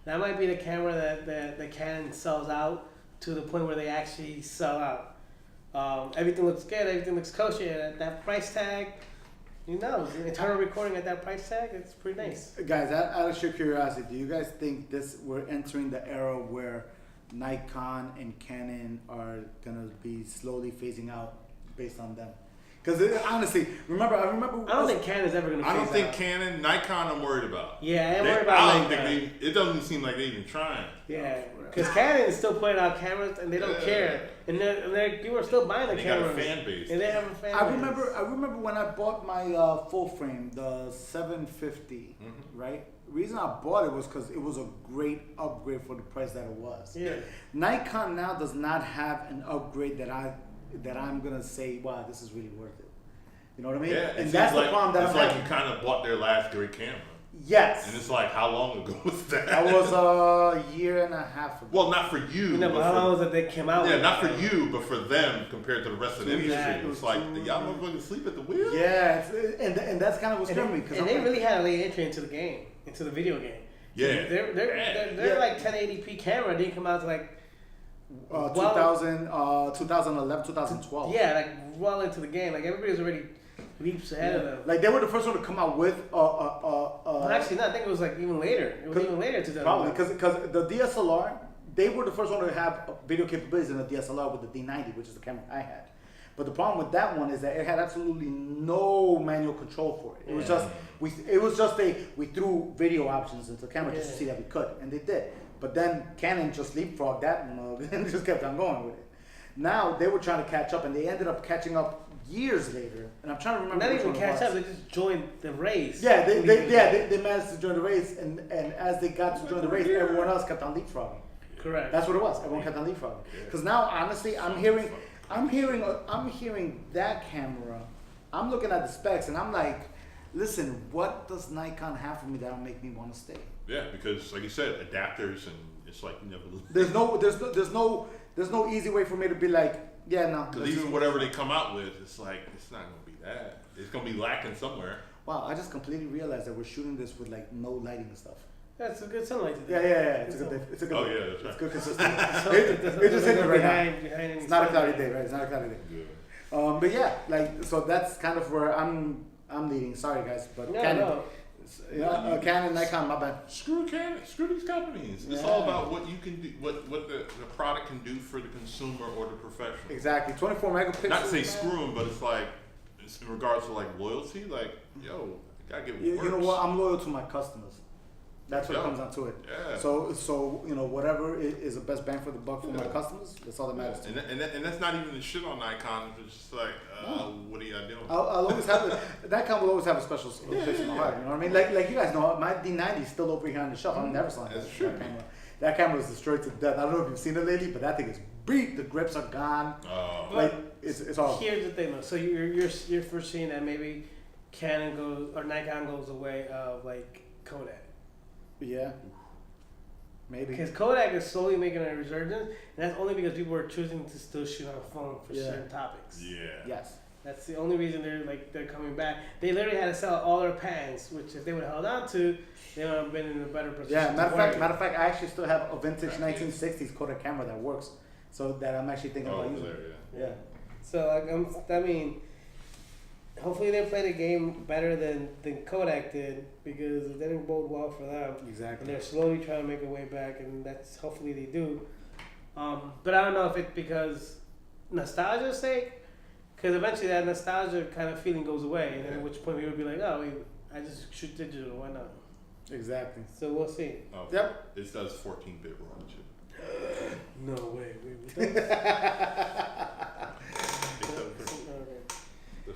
That might be the camera that Canon sells out to the point where they actually sell out. Everything looks good. Everything looks kosher. At that price tag, you know, internal recording at that price tag, it's pretty nice. Guys, out of sheer curiosity, do you guys think we're entering the era where Nikon and Canon are gonna be slowly phasing out based on them? Because honestly, I remember. I don't think Canon's ever gonna. I don't phase think out. Canon, Nikon, I'm worried about. Yeah, I'm They- worried about I don't Nikon. think it doesn't seem like they're even trying. Yeah, because Canon is still putting out cameras and they don't Yeah. care, and people are still buying the They got a cameras. fan base. And they have a fan I base. remember when I bought my full frame, the 750, right? The reason I bought it was because it was a great upgrade for the price that it was. Yeah. Nikon now does not have an upgrade that I'm gonna say, wow, this is really worth it. You know what I mean? Yeah, it and seems that's like, the problem that it's I'm like having. you kind of bought their last great camera, Yes. and it's like how long ago was that? That was a year and a half ago. well, not for you. You know, but but how for- long was it they came out? Yeah, with not for it? you, but for them compared to the rest of the industry. Exactly. It's like y'all motherfuckers sleep at the wheel. Yeah, and that's kind of what's And, scaring me they, because and they really had a late entry into the game, into the video game. Yeah. They're Yeah. like 1080p camera. They come out to like 2011, 2012. yeah, like well into the game. Like everybody's already leaps ahead of them. Like they were the first one to come out with Well, actually, no. I think it was like even later. It was even later. probably because the DSLR, they were the first one to have video capabilities in the DSLR with the D90, which is the camera I had. But the problem with that one is that it had absolutely no manual control for it. It was just we threw video options into the camera just to see that we could, and they did. But then Canon just leapfrogged that and just kept on going with it. Now they were trying to catch up, and they ended up catching up years later. And I'm trying to remember. Not which even one it catch was. up. They just joined the race. Yeah, they managed to join the race, and as they got to join the race, everyone else kept on leapfrogging. Correct. That's what it was. Everyone kept on leapfrogging. Because now, honestly, I'm hearing that camera. I'm looking at the specs, and I'm like, listen, what does Nikon have for me that'll make me want to stay? Yeah, because like you said, adapters, and it's like you never. There's no easy way for me to be like, yeah, no. Because even whatever they come out with, it's like it's not gonna be that. It's gonna be lacking somewhere. Wow, I just completely realized that we're shooting this with like no lighting and stuff. That's a good sunlight Yeah, today. It's a good day. It's a good Oh day. yeah, that's right. It's good consistent. It It just hit me right now. Behind It's not a cloudy day, right? It's not a cloudy day. Yeah. But yeah, like so that's kind of where I'm leading. Sorry guys, but No, Canon, no. Canon, Nikon, my bad. Screw Canon, screw these companies. It's Yeah. all about what you can do, what the product can do for the consumer or the professional. Exactly, 24 megapixels. Not to say man. screw them, but it's like it's in regards to like loyalty. Like, yo, I gotta get what You works. know what? I'm loyal to my customers. That's what Yeah. comes down to it. Yeah. So you know whatever is the best bang for the buck for my Yeah. customers. That's all that matters. to me. And that's not even the shit on Nikon. It's just like, what are y'all doing? I'll always have Nikon will always have a special place in my heart. You know what I mean? Like you guys know, my D90 is still over here on the shelf. I'm never selling That's that true. camera. That camera is destroyed to death. I don't know if you've seen it lately, but that thing is beat. The grips are gone. Like it's all. Here's the thing, though. So you're foreseeing that maybe Canon goes or Nikon goes away of like Kodak. Yeah. Maybe. Because Kodak is slowly making a resurgence, and that's only because people are choosing to still shoot on a phone for Yeah. certain topics. Yeah. Yes. That's the only reason they're coming back. They literally had to sell all their patents, which if they would have held on to, they would have been in a better position. Yeah. to Matter work. of fact, I actually still have a vintage 1960s Kodak camera that works. So that I'm actually thinking about using. There, Yeah. So I mean, hopefully they play the game better than Kodak did, because it didn't bode well for them. Exactly. And they're slowly trying to make a way back, and that's hopefully they do. But I don't know if it's because nostalgia's sake, because eventually that nostalgia kind of feeling goes away, and then at which point we would be like, oh, wait, I just shoot digital, why not? Exactly. So we'll see. Oh, Yep. It does 14-bit raw chip. No way.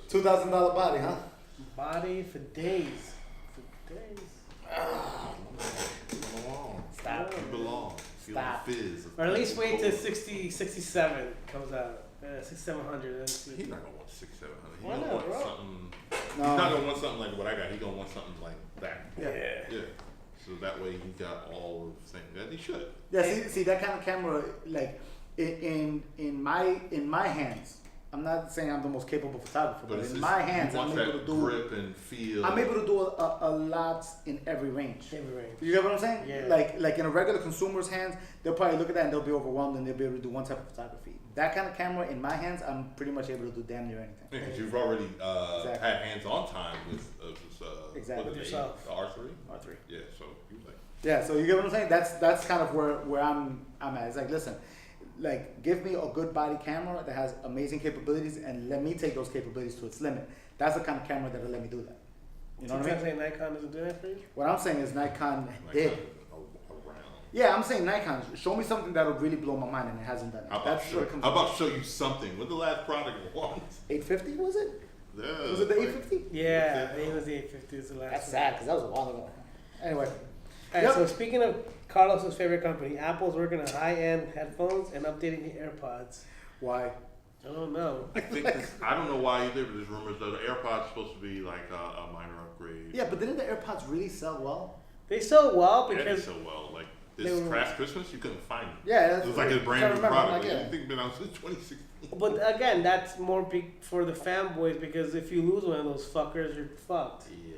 $2,000 body, huh? Body for days. For days. You belong. Stop. You belong. Feel the Stop. fizz. of Or at least wait till cold. 67 comes out. 6700. Let's see. He's not gonna want 600, 700. He's Why gonna not, want bro? something. No. He's not gonna want something like what I got. He's gonna want something like that. Yeah. Yeah. So that way he got all of the things that he should. Yeah, see that kind of camera, like in my hands. I'm not saying I'm the most capable photographer, but it's in just- my hands, he I'm wants able that to do. grip and feel. I'm able to do a lot in every range. Every range. You get what I'm saying? Yeah. Like in a regular consumer's hands, they'll probably look at that and they'll be overwhelmed and they'll be able to do one type of photography. That kind of camera in my hands, I'm pretty much able to do damn near anything. Yeah, because you've already Exactly. had hands-on time with Exactly. what With is it, yourself. the R3. R3. Yeah, so you like. Yeah, so you get what I'm saying? That's kind of where I'm at. It's like, listen, like give me a good body camera that has amazing capabilities and let me take those capabilities to its limit. That's the kind of camera that'll let me do that. You know what I mean? saying Nikon doesn't do that for you? What I'm saying is Nikon did. Around. Yeah, I'm saying Nikon. Show me something that'll really blow my mind and it hasn't done it. How about, That's what it comes how down about show you something? What the last product was? to. 850 was it? Yeah, Was it the like- 850? Yeah, I think it was the 850 is the last That's one. sad because that was a while ago. Anyway. Alright, Yep. so speaking of Carlos's favorite company, Apple's working on high-end headphones and updating the AirPods. Why? I don't know. I think I don't know why either, but there's rumors that the AirPods are supposed to be like a minor upgrade. Yeah, but didn't the AirPods really sell well? They sell well They did because so well. Like they this were- past Christmas, you couldn't find them. Yeah, that's It was like a I brand can't new remember. product. I'm Like, like, I yeah. think it's been out since 2016. But again, that's more big for the fanboys because if you lose one of those fuckers, you're fucked. Yeah.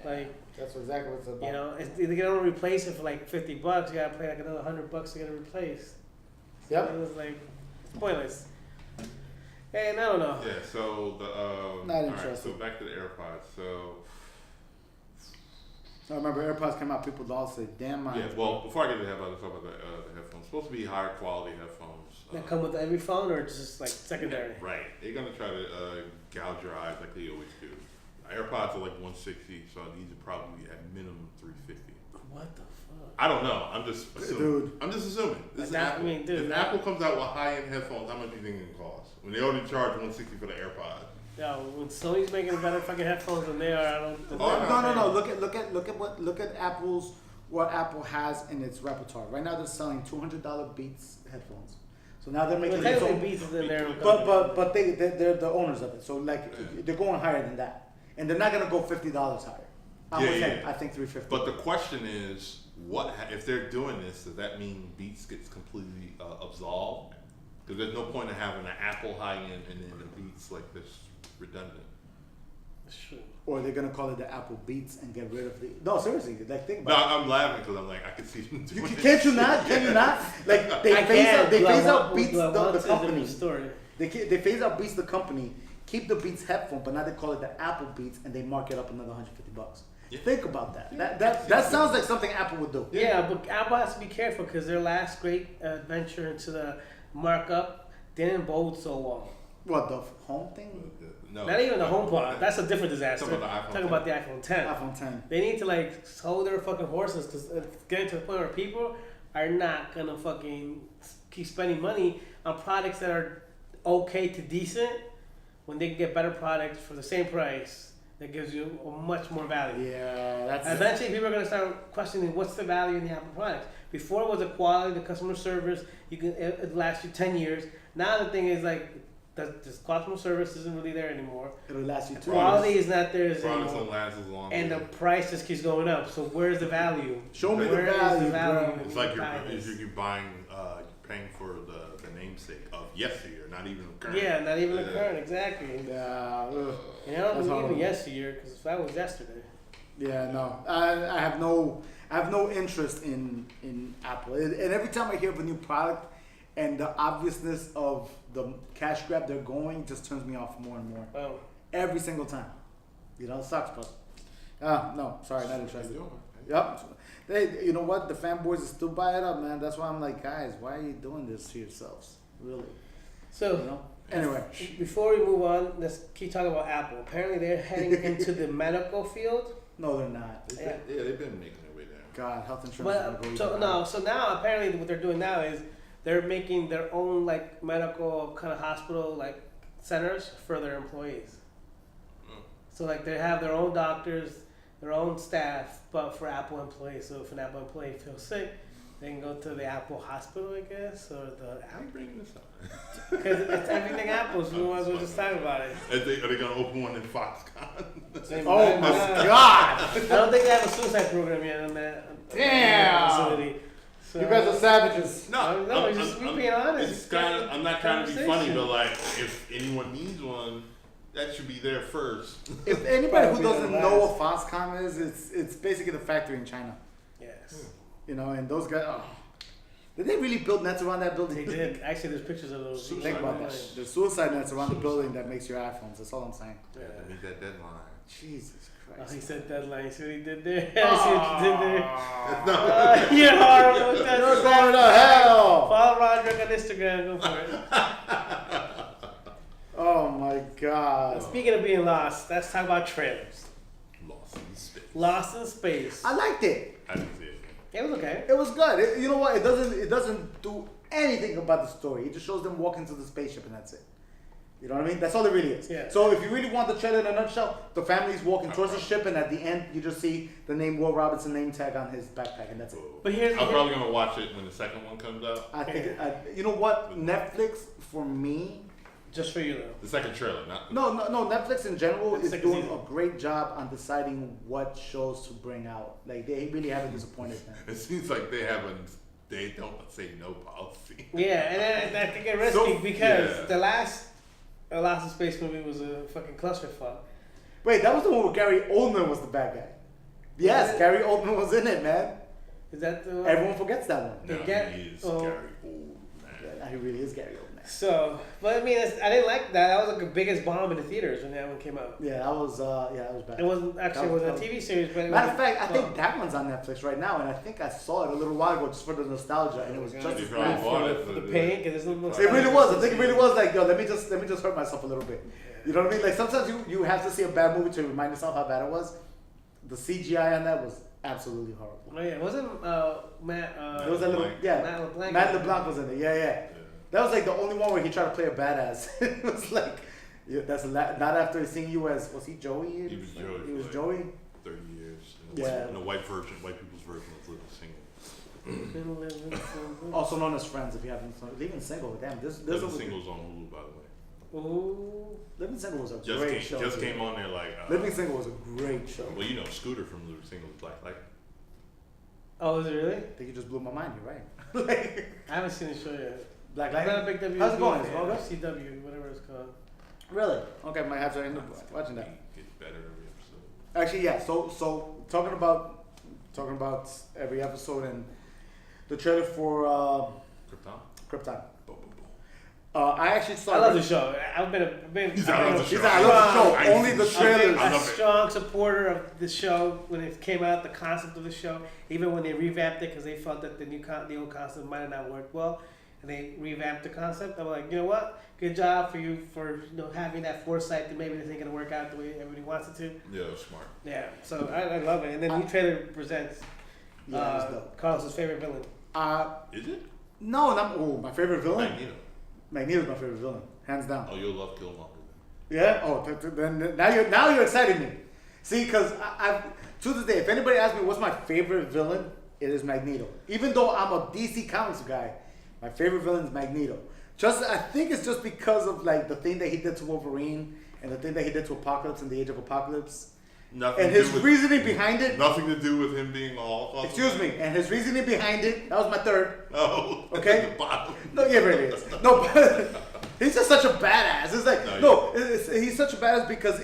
Like, That's exactly what it's about. you know, it's, they're gonna replace it for like $50. You gotta pay like another $100 to get it replaced. Yep. It was like it's pointless. And I don't know. Yeah. So the Not all right, interested. so back to the AirPods. So I remember AirPods came out, people all say, "Damn, mine." yeah. Well, before I get to the headphones, let's talk about the headphones. Supposed to be higher quality headphones. That come with every phone or just like secondary. Right. They're gonna try to gouge your eyes like they always do. AirPods are like 160, so these are probably at minimum 350. What the fuck? I don't know. I'm just assuming. Dude. I'm just assuming. This is That- Apple. I mean, dude, if that- Apple comes out with high-end headphones, how much do you think it can cost? When they already charge 160 for the AirPods. Yeah, when Sony's making better fucking headphones than they are, I don't. Oh, No. Look at what Apple has in its repertoire. Right now, they're selling $200 Beats headphones. So now they're But making. technically, Beats is in there. But they're the owners of it. So like they're going higher than that, and they're not gonna go $50 higher. I'm with him. I think 350. But the question is, if they're doing this? Does that mean Beats gets completely absolved? Because there's no point in having an Apple high-end and then the Beats like this redundant. Sure. Or they're gonna call it the Apple Beats and get rid of the. No, seriously, like think No, about I'm laughing because I'm like, I could see them it. doing it. Can't you not? Can you not? Like they I phase can. out. They Do I phase out want- Beats do I want the to? Is a company. different story. They phase out Beats the company. Keep the Beats headphone, but now they call it the Apple Beats, and they mark it up another $150. Yeah. Think about that. That sounds like something Apple would do. Yeah, but Apple has to be careful because their last great venture into the markup didn't bode so well. What the home thing? No, Not even the HomePod. That's a different disaster. Talking about the iPhone Talking about the iPhone 10. iPhone 10. They need to like hold their fucking horses because getting to the point where people are not gonna fucking keep spending money on products that are okay to decent when they can get better products for the same price that gives you a much more value. Yeah, that's Eventually, people are gonna start questioning what's the value in the Apple products. Before it was the quality, the customer service. It lasts you 10 years. Now the thing is like. The customer service isn't really there anymore. It'll last you 2 Quality years. is not there Products anymore. don't last as long. And the price just keeps going up. So where's the value? Show me the Where is value, bro. It's like behind this? you're buying, paying for the namesake of yesteryear, not even current. Yeah, not even the Yeah. current, exactly. Yeah, ugh. And I don't That's believe horrible. in yesteryear because that was yesterday. Yeah, no. I have no interest in Apple. And every time I hear of a new product and the obviousness of the cash grab they're going just turns me off more and more. Oh, Every single time. You know, it sucks, but no, sorry, not interested. Doing. Yep. They, you know what? The fanboys still buy it up, man. That's why I'm like, guys, why are you doing this to yourselves? Really? so You know? Anyway. before we move on, let's keep talking about Apple. Apparently, they're heading into the medical field. No, they're not. Yeah. They've been making their way there. God, health insurance. is gonna But go so even no, higher. so now apparently what they're doing now is they're making their own like medical kind of hospital like centers for their employees. So like they have their own doctors, their own staff, but for Apple employees. So if an Apple employee feels sick, they can go to the Apple hospital, I guess, or the How you bringing this up? because it's everything Apple. So we might as well just talk about it. Are they gonna open one in Foxconn? Oh my God! I don't think they have a suicide program yet on that. Damn. Facility. So, You guys are savages. No, it's just we being honest. It's kind of. I'm not trying to be funny, Conversation. but like, if anyone needs one, that should be there first. If anybody who Probably doesn't the know last. what Foxconn is, it's basically the factory in China. Yes, You know, and those guys. Oh. Did they really build nets around that building? they did. Actually, there's pictures of those. Think about that. There's suicide nets around the building that makes your iPhones. That's all I'm saying. Yeah. Meet that deadline. Jesus Oh, Christ. he said deadline. See what he did there? I see what you did there. Oh. You're horrible with that. You're going to hell. Follow Roderick on Instagram. Go for it. Oh my God. Speaking of being lost, let's talk about trailers. Lost in space. Lost in Space. I liked it. I didn't see it. It was okay. It was good. You know what? It doesn't do anything about the story. It just shows them walking to the spaceship and that's it. You know what I mean? That's all it really is. Yeah. So if you really want the trailer in a nutshell, the family's walking towards the ship and at the end you just see the name Will Robinson name tag on his backpack and that's it. But here's I'm probably gonna watch it when the second one comes out. I think, you know what? Netflix, for me, just for you though. The second trailer, not the no, Netflix in general The is second doing season. a great job on deciding what shows to bring out. Like, they really haven't disappointed them. It seems like they don't say no policy. Yeah, and I think it risky So, because yeah. the last Lost in Space movie was a fucking clusterfuck. Wait, that was the one where Gary Oldman was the bad guy. Yes, Was it? Gary Oldman was in it, man. Is that the one? Everyone forgets that one. They No, get- he is oh. Gary old man. Yeah, he really is Gary Oldman. So, but I mean, I didn't like that. That was like the biggest bomb in the theaters when that one came out. Yeah, that was bad. It wasn't actually That was- a TV series, but it Matter of was fact, I think bomb. that one's on Netflix right now, and I think I saw it a little while ago just for the nostalgia, and it was Yeah. just You as probably bad. bought it for the for paint, because it's It really was. I think it really was like, yo, let me just hurt myself a little bit. You know what I mean? Like sometimes you have to see a bad movie to remind yourself how bad it was. The CGI on that was absolutely horrible. Oh yeah, wasn't Matt? There was that little, LeBlanc. yeah. Matt LeBlanc. Matt LeBlanc was in it. Yeah. Yeah. That was like the only one where he tried to play a badass. It was like, yeah, not after seeing you as, was he Joey? He was Joey He was for Joey. 30 years. Yeah. In a white people's version of Living Single. Also known as Friends, if you haven't. Living Single, damn. This Living was, Single's on Hulu, by the way. Ooh. Living Single was a Just great show. just dude. came on there like. Living Single was a great show. Well, you know, Scooter from Living Single is Black Light. Oh, is it really? I think you just blew my mind. You're right. Like, I haven't seen the show yet. Black I'm Light. not a big WB How's it going? fan. Is it all good? CW, whatever it's called. Really? Okay, might have to end up watching that. It gets better every episode. Actually, yeah. So talking about every episode and the trailer for Krypton. Krypton. Boom, boom, boom. I actually saw. I love the show. I've been He's I love the He's show. like, I love the show. I Only the see trailers. I a love it. strong supporter of the show when it came out, the concept of the show. Even when they revamped it because they felt that the old concept might have not worked well, and they revamped the concept. I'm like, you know what? Good job for you for having that foresight that maybe this ain't gonna work out the way everybody wants it to. Yeah, it was smart. Yeah, so I love it. And then the new trailer presents Yeah, it was dope. Carlos's favorite villain. Is it? No, not. Oh, my favorite villain. Magneto. Magneto's my favorite villain, hands down. Oh, you'll love Killmonger. Yeah. Oh, then now you're exciting me. See, because I to this day, if anybody asks me what's my favorite villain, it is Magneto. Even though I'm a DC Comics guy, my favorite villain is Magneto. I think it's just because of like the thing that he did to Wolverine and the thing that he did to Apocalypse in the Age of Apocalypse, Nothing and to his do with, reasoning behind it. Nothing to do with him being all. Excuse me, and his reasoning behind it. That was my third. Oh, Okay. the bottom. No, yeah, really is. No, but he's just such a badass. It's like he's such a badass because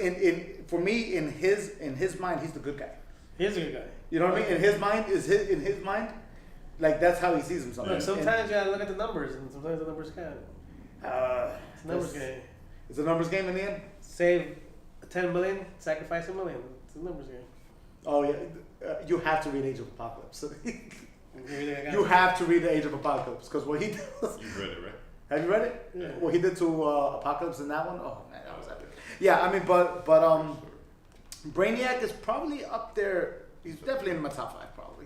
for me in his mind he's the good guy. He's a good guy. You know what I mean? In his mind, like that's how he sees himself. Look, sometimes you gotta look at the numbers, and sometimes the numbers count. It's a numbers game. It's a numbers game in the end. Save 10 million, sacrifice $1 million. It's a numbers game. Oh yeah, you have to read Age of Apocalypse. You You have to read the Age of Apocalypse because what he does. You've read it, right? Have you read it? Yeah. What he did to Apocalypse in that one? Oh man, that was epic. Yeah, I mean, but Brainiac is probably up there. He's definitely in my top 5, probably.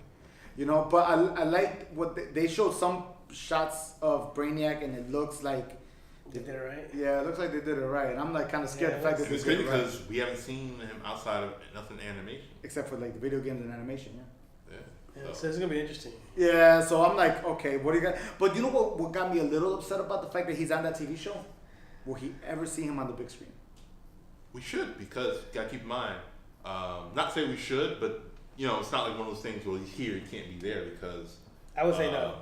You know, but I like what they showed some shots of Brainiac, and it looks like They did it right. Yeah, it looks like they did it right, and I'm like kind of scared the fact that And it's they did crazy it right. because we haven't seen him outside of nothing animation. Except for like the video games and animation, Yeah. Yeah, so it's gonna be interesting. Yeah, so I'm like, okay, what do you got? But you know what got me a little upset about the fact that he's on that TV show? Will he ever see him on the big screen? We should, because you gotta keep in mind, not say we should, but you know, it's not like one of those things where he's here, he can't be there, because I would say no.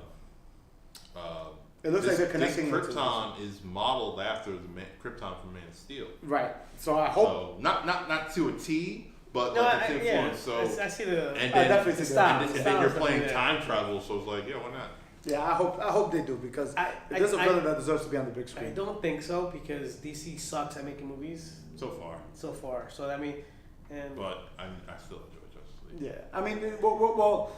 It looks like they're connecting. This Krypton is modeled after the Krypton from Man of Steel. Right. So I hope. So not to a T, but No, like it's yeah, influence. So I see the. and I then, definitely see that. and then you're playing time travel, so it's like, yeah, why not? Yeah, I hope they do, because there's a villain that deserves to be on the big I screen. don't think so, because DC sucks at making movies So far, So I mean, and but I still enjoy Justice League. Yeah, I mean, well,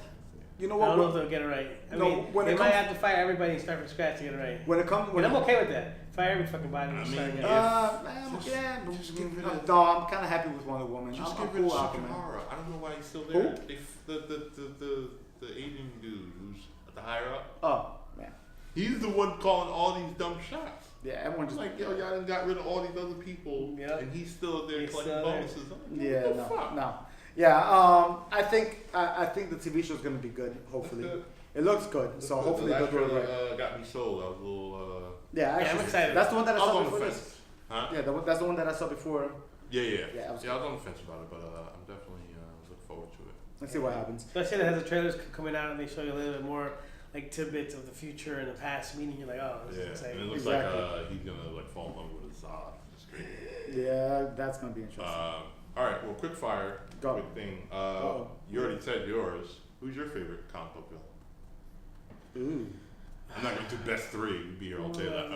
you know I what? don't know if they'll get it right. I No, mean, when they it might comes- have to fire everybody and start from scratch to get it right. When it comes, And I'm okay with that. Fire every fucking body and I start mean, again. Just give it a- no, I'm kind of happy with Wonder Woman. Just I'm give cool it a Aquaman. Shikara. I don't know why he's still there. Who? The Asian dude who's at the higher up. Oh man, He's the one calling all these dumb shots. yeah, everyone It's just like, yo, y'all done got rid of all these other people, Yeah. and he's still there He's collecting still there. bonuses. I'm like, yeah, what the fuck? no. Yeah, I think the TV show's gonna be good. Hopefully, That's good. it looks good. So hopefully the they'll last do it trailer, right. got me sold. I was a little. Yeah, actually, I'm excited. That's the one that I I was saw on the before fence. this. Huh? Yeah, that's the one that I saw before. Yeah. Yeah, I was- I was on the fence about it, but I'm definitely looking forward to it. Let's see what happens. Especially that has the trailers coming out and they show you a little bit more like tidbits of the future and the past, meaning you're like, oh, this is Yeah, and exciting. it looks Exactly. like he's gonna like fall in love with his Zod. It's great. Yeah, that's gonna be interesting. All right, well, quick fire, Go. quick thing. Uh-oh. You already said yours. Who's your favorite comic book villain? Ooh. I'm not gonna do best three. We'd be here all day like,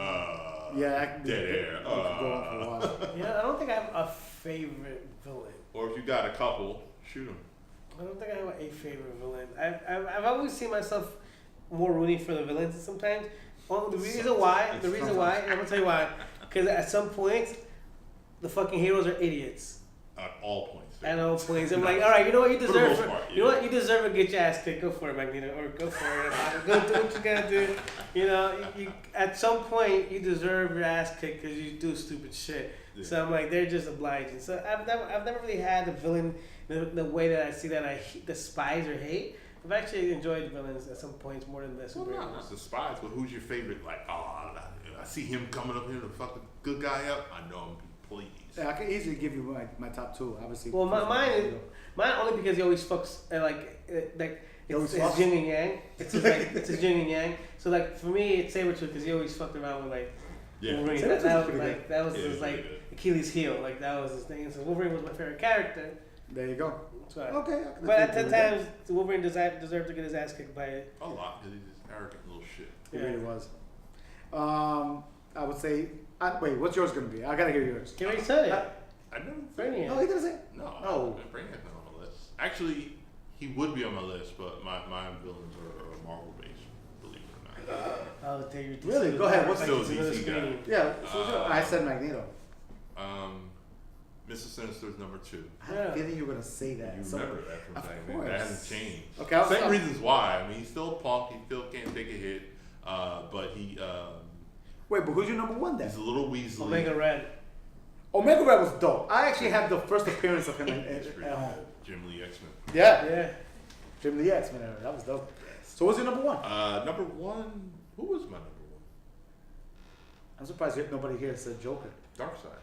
Yeah, I can be dead air. I could go on for a while. Yeah, I don't think I have a favorite villain. Or if you got a couple, shoot them. I don't think I have a favorite villain. I've always seen myself more rooting for the villains sometimes. Well, the reason why, I'm gonna tell you why. Because at some points, the fucking heroes are idiots. At all points. At all points, I'm like, all right, you know what you For the deserve? most part, You know what you deserve to get your ass kicked. Go for it, Magneto, or go for it. Go do what you gotta do. You know, you at some point you deserve your ass kicked because you do stupid shit. Yeah. So I'm like, they're just obliging. So I've never really had a villain the way that I see that I despise or hate. I've actually enjoyed villains at some points more than the Well, superheroes. not the spies, but who's your favorite? Like, I see him coming up here to fuck the good guy up. I know him, please. Yeah, I can easily give you my top two. Obviously. Well, mine only because he always fucks always it's fucks? yin and yang. It's just like it's his yin and yang. So like for me, it's Sabretooth because he always fucked around with like Yeah. Wolverine. Sabretooth's That was pretty like that was Yeah, his he's like pretty good. Achilles heel. Like that was his thing. So Wolverine was my favorite character. There you go. That's why. Okay. I can But at definitely that agree with times, Wolverine deserved to get his ass kicked by it. A lot, because he's this arrogant little shit. that. It Yeah. really was. I would say. Wait, what's yours gonna be? I gotta hear yours. You already said it. I never Brainiac. No, he didn't say. No, Oh. Brainiac's not on my list. Actually, he would be on my list, but my villains are Marvel based, believe it or not. I'll tell you. Really? Go ahead. What's Still It's another DC guy. screen. Yeah. I said Magneto. Mr. Sinister's number 2. I had a feeling you were gonna say You that. So- remember that from of back course. then. That hasn't changed. Okay, I'll Same stop. reasons why. I mean, he's still a punk. He still can't take a hit. But Wait, but who's your number one then? he's a little Weasley. Omega Red. Omega Red was dope. I actually have the first appearance of him It's at pretty home. good. Jim Lee X-Men. Yeah. Yeah. Jim the X-Men era. That was dope. So what's your number one? Number 1, who was my number 1? I'm surprised nobody here said Joker. Darkseid.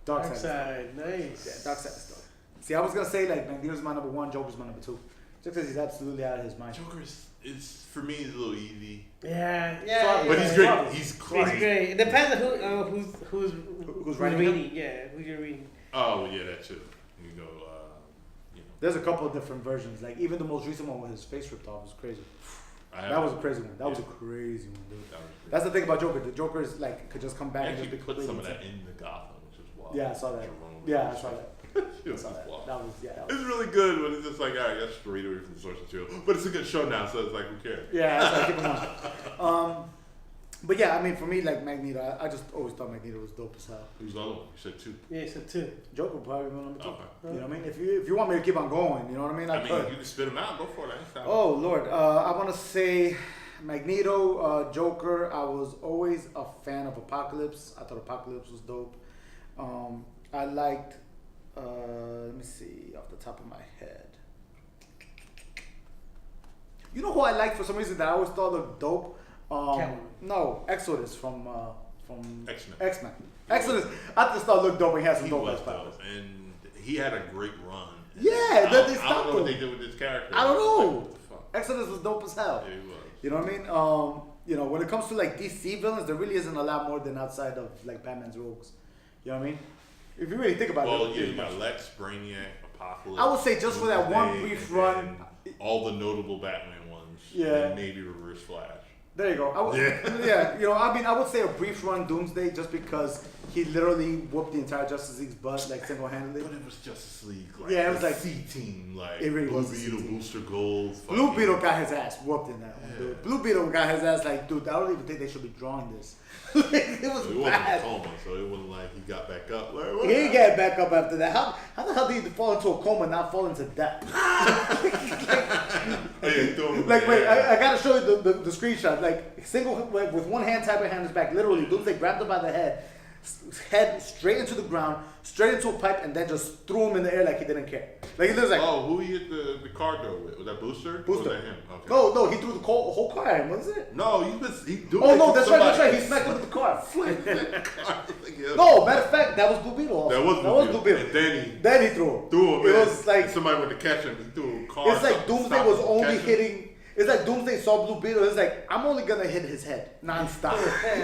Darkseid. Darkseid. Nice. Yeah, Darkseid is dope. See, I was gonna say like Magneto's my number one, Joker's my number two, just because he's absolutely out of his mind. Joker is for me, is a little easy. Yeah. But he's yeah. great. He's He's great. great. It depends on who's writing reading. Yeah, who you're reading. Oh, yeah, that too. You go, There's a couple of different versions. Like even the most recent one with his face ripped off was crazy. I That was a crazy one. That was a Yeah. crazy one, dude. That was great. That's the thing about Joker. The Joker is like could just come back They and just actually be put some of completely that in the Gotham, which is wild. Yeah, I saw that. Jerome Yeah, I was saw just- that. It I was saw just that. wild. That was that was It's really good, but it's just like, all right, that's just read away from the source material. But it's a good show now, so it's like, who cares? yeah. That's like, keep it on. But yeah, I mean, for me, like Magneto, I just always thought Magneto was dope as hell. Who's the other one? You said 2. Yeah, so two. Joker probably my number two. Okay. You know what I mean? If you want me to keep on going, you know what I mean? I mean, could. you can spit them out. Go for it. I ain't stopping. Oh Lord, I want to say Magneto, Joker. I was always a fan of Apocalypse. I thought Apocalypse was dope. I liked. Let me see off the top of my head. You know who I liked for some reason that I always thought looked dope? No, Exodus from X-Men. Exodus. I just thought looked dope and he had some dope ass powers. And he had a great run. Yeah, I they don't stopped know him. what they did with this character. I don't know. Like, what the fuck? Exodus was dope as hell. Yeah, he was. You know what I mean? You know, when it comes to like DC villains, there really isn't a lot more than outside of like Batman's rogues. You know what I mean? If you really think about Well, it. yeah, you got Lex, Brainiac, Apocalypse. I would say just for that one brief run. All the notable Batman ones. Yeah. And maybe Reverse Flash. There you go. Yeah, you know, I mean, I would say a brief run Doomsday just because he literally whooped the entire Justice League's butt like single-handedly. But it was Justice League. Like, Yeah, it was like C-Team. Like, it really Blue was a Beetle, C-Team. Booster Gold. Blue fucking- Beetle got his ass whooped in that one, dude. Blue Beetle got his ass like, dude, I don't even think they should be drawing this. It was It wasn't a bad. coma, so it wasn't like he got back up. Like, He didn't get back up after that. How the hell did he fall into a coma and not fall into death? Like, wait, I gotta show you the screenshot. Like, with one hand tied behind his back, literally, Doomsday grabbed him by the head straight into the ground, straight into a pipe, and then just threw him in the air like he didn't care. Like, he was like, oh, who he hit the car door with? Was that Booster? Or was that him? Okay. No, he threw the whole car at him, wasn't it? No, he do Oh, it no, to that's somebody. right. He smacked him with the car. Yeah. No, matter of fact, that was Blue Beetle. Also. That was Blue Beetle. And then he threw him. Threw him. It was like somebody went to catch him. He threw a car. it's like Doomsday was only hitting. It's like Doomsday saw Blue Beetle. It's like I'm only gonna hit his head nonstop.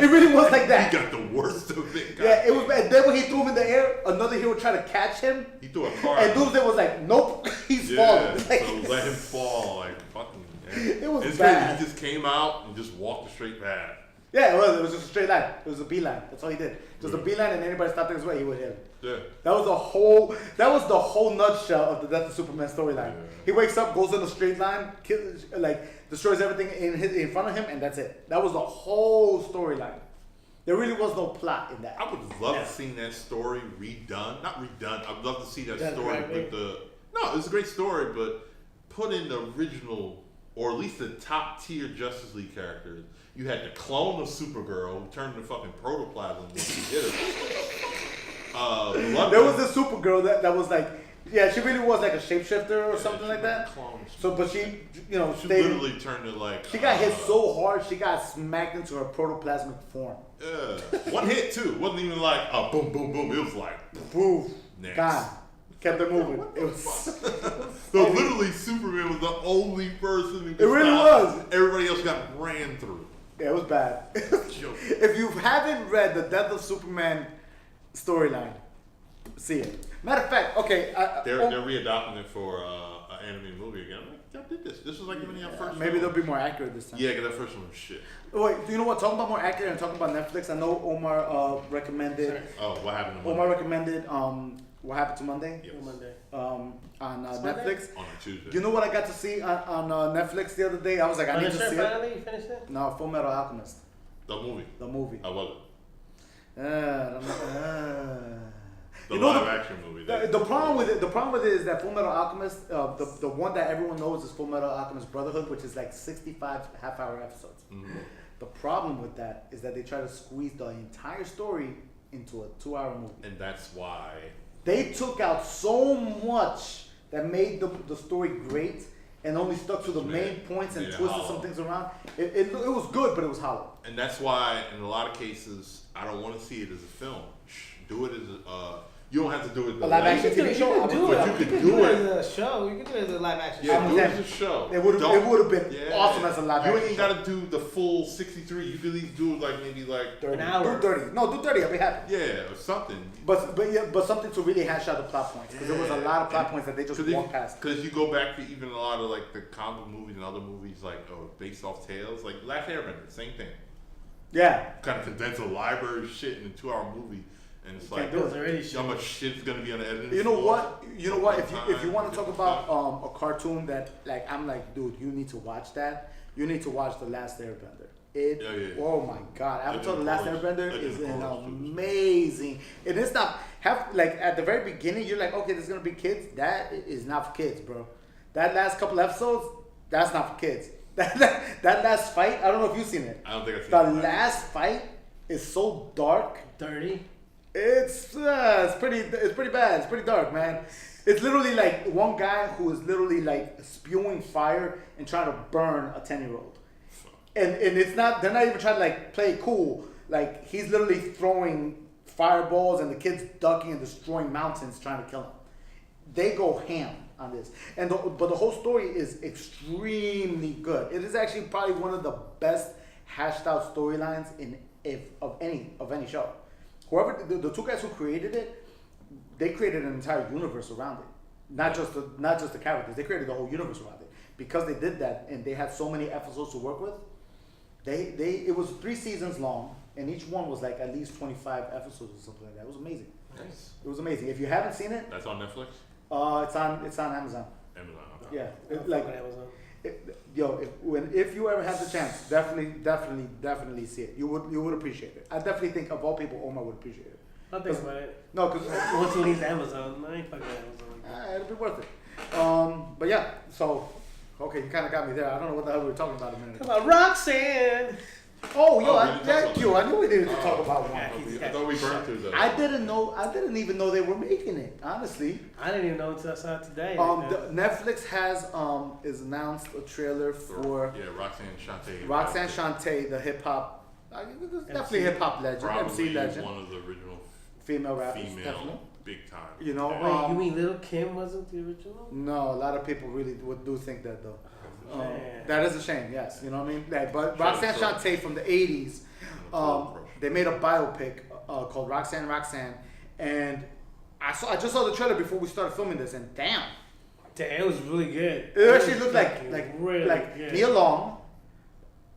It really was like that. He got the worst of it. Yeah, it was bad. Then when he threw him in the air, another hero tried to catch him. He threw a car. And Doomsday was like, "Nope, he's falling." Like, so let him fall. Like fucking. Yeah. It was it's bad. Crazy. He just came out and just walked a straight path. Yeah, it was just a straight line. It was a beeline. That's all he did. Just a beeline, and anybody stopped in his way, he would hit him. Yeah. That was the whole nutshell of the Death of Superman storyline. Yeah. He wakes up, goes in a straight line, kills, destroys everything in front of him, and that's it. That was the whole storyline. There really was no plot in that. I would love to see that story redone. Not redone. I'd love to see that story with the. No, it's a great story, but put in the original, or at least the top tier Justice League characters. You had the clone of Supergirl who turned into fucking protoplasm when she hit her. There was this Supergirl that was like, yeah, she really was like a shapeshifter or something like that. Clone. So, but she she literally turned to like. She got hit so hard, she got smacked into her protoplasmic form. One hit too. It wasn't even like a boom, boom, boom. It was like poof, next. gone. Kept it moving. It was. So literally, Superman was the only person who. It really was. Everybody else got ran through. Yeah, it was bad. If you haven't read the Death of Superman storyline, see it. Matter of fact, okay. They're readopting it for an animated movie again. I'm like, y'all did this. This was like even your first. Maybe they'll be more accurate this time. Yeah, because that first one was shit. Wait, you know what? Talking about more accurate and talking about Netflix, I know Omar recommended. Oh, what happened to Monday? Omar recommended What Happened to Monday? Yes. Monday. On Netflix. Monday? On a Tuesday. You know what I got to see on Netflix the other day? I was like, I need to see finally? it. You finished it? No, Full Metal Alchemist. The movie. The movie. I wasn't. The you know live action movie. The problem with it is that Full Metal Alchemist, the one that everyone knows is Full Metal Alchemist Brotherhood, which is like 65 half-hour episodes. Mm-hmm. The problem with that is that they try to squeeze the entire story into a 2-hour movie. And that's why. They took out so much that made the story great and only stuck to the main points and twisted some things around. It was good, but it was hollow. And that's why, in a lot of cases, I don't want to see it as a film. Do it as a. You don't have to do it. A live action TV show. You could do it as a show. You could do it as a live action Yeah, show. do it as a show. It would have been awesome as a live action. You ain't got to do the full 63. You could at least do like maybe like 30. An hour. Do 30. No, do 30. I'll be happy. Yeah, or something. But something to really hash out the plot points, because there was a lot of plot points that they just walked past. Because you go back to even a lot of like the comic movies and other movies like based off tales, like Last Airbender, same thing. Yeah. Kind of condense a library of shit in a 2-hour movie, and it's like how much shit's gonna be on the editing. You know what? If you want to talk about a cartoon that like I'm like, dude, you need to watch that. You need to watch The Last Airbender. Oh my God! Avatar: The Last Airbender is an amazing. It is not at the very beginning. You're like, okay, there's gonna be kids. That is not for kids, bro. That last couple episodes, that's not for kids. That last fight, I don't know if you've seen it. I don't think I've seen The it. last fight is so dark. Dirty. It's pretty bad. It's pretty dark, man. It's literally like one guy who is literally like spewing fire and trying to burn a 10-year-old. And it's not, they're not even trying to like play it cool. Like he's literally throwing fireballs and the kid's ducking and destroying mountains trying to kill him. They go ham on this. But the whole story is extremely good. It is actually probably one of the best hashed out storylines of any show. Whoever the two guys who created it, they created an entire universe around it. Not just the characters. They created the whole universe around it. Because they did that and they had so many episodes to work with, it was 3 seasons long and each one was like at least 25 episodes or something like that. It was amazing. Nice. It was amazing. If you haven't seen it, That's on Netflix? it's on Amazon. Amazon, okay. Yeah. Like Amazon. If you ever have the chance, definitely see it. You would appreciate it. I definitely think of all people, Omar would appreciate it. I'll think about it. No, because Once it leaves Amazon, I ain't fucking Amazon. it'll be worth it. But yeah, so okay, you kind of got me there. I don't know what the hell we were talking about a minute Come ago. on, Roxanne. Oh, yo, Oh, we didn't talk thank about you. I knew we needed to talk about one. Yeah, I thought we burned through those. I didn't even know they were making it. Honestly, I didn't even know until I saw it today. Netflix is announced a trailer for Yeah, Roxanne Shante. Roxanne Shante, the hip hop, definitely hip hop legend, Probably MC legend, one of the original female rappers, definitely. female big time. You know, Wait, you mean Little Kim wasn't the original? no, a lot of people really do think that though. Man. That is a shame, yes. You know what I mean? But Sure, Roxanne sure. Shante from the 80s, they made a biopic called Roxanne, and I just saw the trailer before we started filming this, and damn, Damn, it was really good. it actually looked fucking like really good. Nia Long,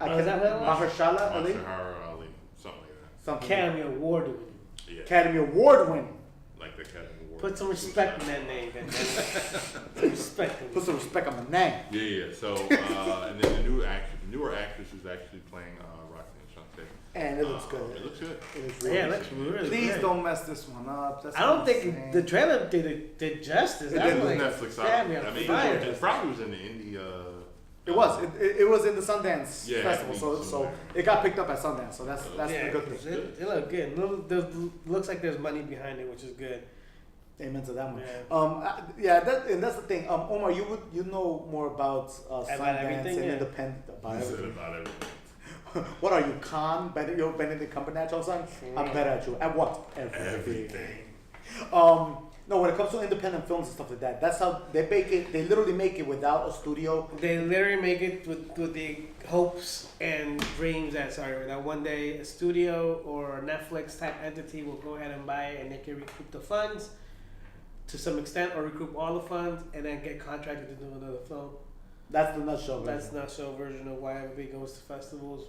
Is that what it was? Mahershala Ali, Mahershala Ali, something like that. something. Academy Award winning. Yeah, Academy Award winning. like the Academy Award. Put some respect in that name, then. Some respect in Put some respect on my name. Yeah. So, and then the newer actress is actually playing Roxanne Shante. And it looks good. It looks good. It looks Yeah, really it looks really Please good. don't mess this one up. That's I don't what I'm think saying. the trailer did justice. It I did. was It like, was Netflix. damn, I you're mean, fire. it probably was in the indie. It was in the Sundance Yeah, festival, it so was so somewhere. it got picked up at Sundance, so that's Yeah, the good thing. it looked good. Looks like there's money behind it, which is good. Amen to that one. Yeah. That's the thing. Omar, you know more about Sundance everything, and yeah. independent about He said everything. about everything. What are you, You're Benedict Cumberbatch or something? I'm better at you. At what? Everything. No, when it comes to independent films and stuff like that, that's how they make it. They literally make it without a studio. They literally make it with the hopes and dreams that one day a studio or a Netflix type entity will go ahead and buy it and they can recoup the funds to some extent or recoup all the funds and then get contracted to do another film. That's the nutshell version. That's not show version of why everybody goes to festivals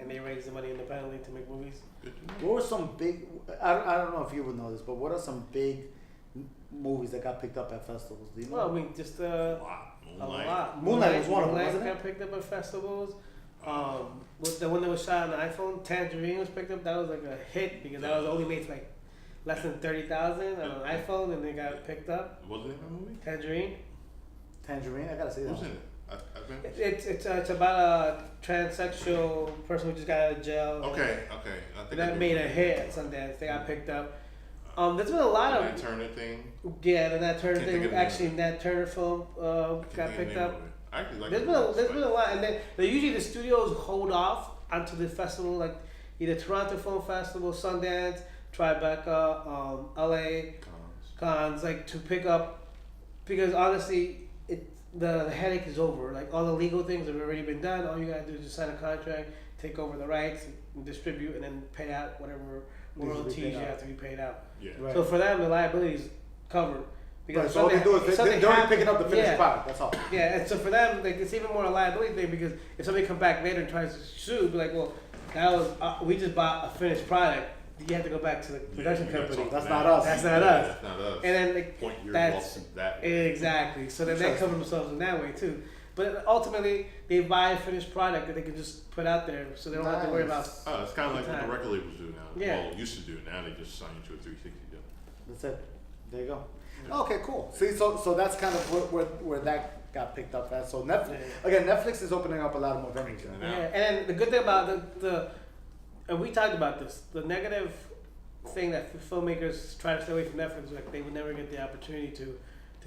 and they raise the money independently to make movies. Good to know. What were some big? I don't know if you would know this, but what are some big movies that got picked up at festivals? Do you know? Well, I mean, just A a lot. lot. Moonlight was one of them, Moonlight wasn't it? got picked up at festivals. Was the one that was shot on the iPhone, Tangerine was picked up. That was like a hit because that was only made for like less than 30,000 on an iPhone, and they got picked up. Wasn't it that movie? Tangerine. Tangerine. I gotta say that. Who's one. in it? I've been. It's about a transsexual person who just got out of jail. Okay. I think I That do made a remember. hit at Sundance. They got picked up. There's been a lot The of Nat Turner thing. yeah, the Nat Turner Can't think thing. of the name Actually, of it. Nat Turner film Can't got think of the picked name up. of it. I actually like There's the been a, movie, there's but- been a lot, and they usually the studios hold off onto the festival, like either Toronto Film Festival, Sundance, Tribeca, LA, Cons, like to pick up, because honestly, the headache is over. Like all the legal things have already been done. All you gotta do is just sign a contract, take over the rights, and distribute, and then pay out whatever royalties you have to be paid out. Yeah. Right. So for them, the liability is covered. Right, so all they do is if something they're already happens- picking up the finished yeah. product. That's all. Yeah, and so for them, like it's even more a liability thing because if somebody come back later and tries to sue, be like, well, that was we just bought a finished product. You have to go back to the production you gotta company. talk That's to not them. us. That's not us. That's not us. And then like Point your that's lawsuit that way. exactly. So then they cover themselves in that way too. But ultimately, they buy a finished product that they can just put out there, so they don't have to worry about. Oh, it's kind of like what Time. the record labels do now. Yeah. Well, used to do. Now they just sign you to a 360 deal. That's it. There you go. Okay, cool. See, so that's kind of where that got picked up as. So Netflix is opening up a lot more venues. Yeah, and the good thing about and we talked about this, the negative thing that filmmakers try to stay away from Netflix is like they would never get the opportunity to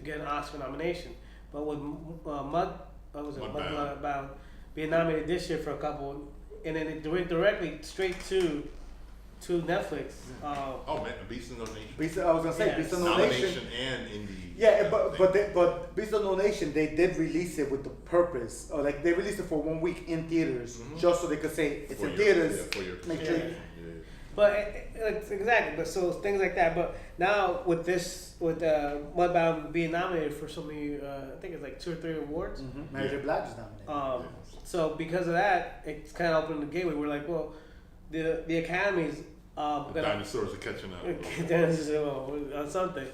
get an Oscar nomination. But with Mudbound being nominated this year for a couple, and then it went directly straight to Netflix. Oh man, Beast of No Nation. I was gonna say Beast of No Nation. Nomination and indie. Yeah, but Beast of No Nation, they did release it with the purpose, or like they released it for 1 week in theaters, just so they could say it's in theaters. Make sure. But it's exactly, but so things like that. But now with Mudbound being nominated for so many, I think it's like 2 or 3 awards. Mary J. Blige is nominated. So because of that, it's kind of opened the gateway. We're like, well, the Academy's the dinosaurs are catching up. On something.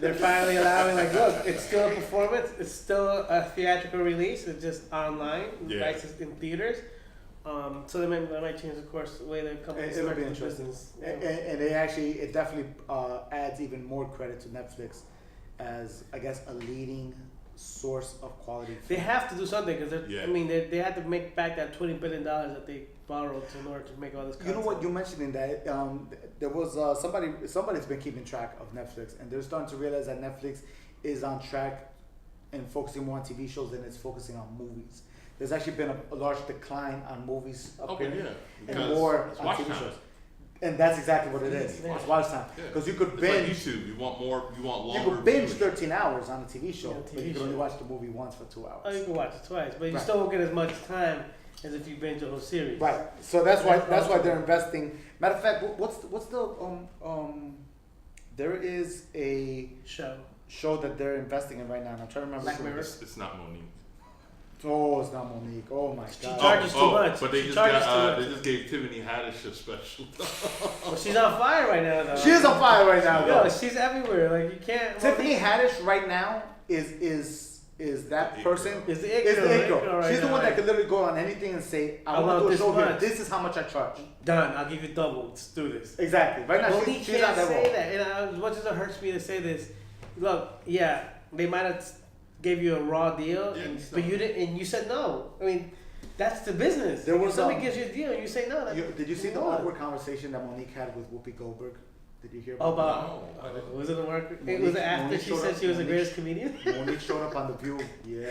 They're finally allowing, like, look, it's still a performance. It's still a theatrical release. It's just online, right? It's in theaters. So that might change, of course, the way the company It'll be starts interesting. business. And it definitely adds even more credit to Netflix as, I guess, a leading source of quality. They have to do something because I mean they had to make back that $20 billion that they borrowed in order to make all this content. You know what you mentioned in that there was somebody's been keeping track of Netflix, and they're starting to realize that Netflix is on track and focusing more on TV shows than it's focusing on movies. There's actually been a large decline on movies appearing and more on TV shows. And that's exactly what it is. It's watch time. Because you could binge. It's like YouTube. You want more. You want longer. You could binge 13 hours on a TV show, but you can only watch the movie once for 2 hours. Oh, you can watch it twice, but you still won't get as much time as if you binge a whole series. Right. So that's why they're investing. Matter of fact, what's the there is a show that they're investing in right now, and I'm trying to remember. Black Mirror. It's not Monique. Oh, it's not Monique. Oh my God. She charges too much. But they just gave Tiffany Haddish a special. Well, she's on fire right now, though. She is on fire right now, though. Yo, she's everywhere. Like you can't. Tiffany Haddish right now is that person? Is the it girl. She's the one that could literally go on anything and say, "I want to do a show here. This is how much I charge." Done. I'll give you double. Let's do this. Exactly. Right now, Monique she's on that say role. that. And as much as it hurts me to say this, look, they might have gave you a raw deal, but you didn't, and you said no. I mean, that's the business. There was somebody gives you a deal and you say no. Did you see the awkward conversation that Monique had with Whoopi Goldberg? Did you hear about was it a work? It was after Monique she said she was the greatest comedian. Monique showed up on The View. Yeah,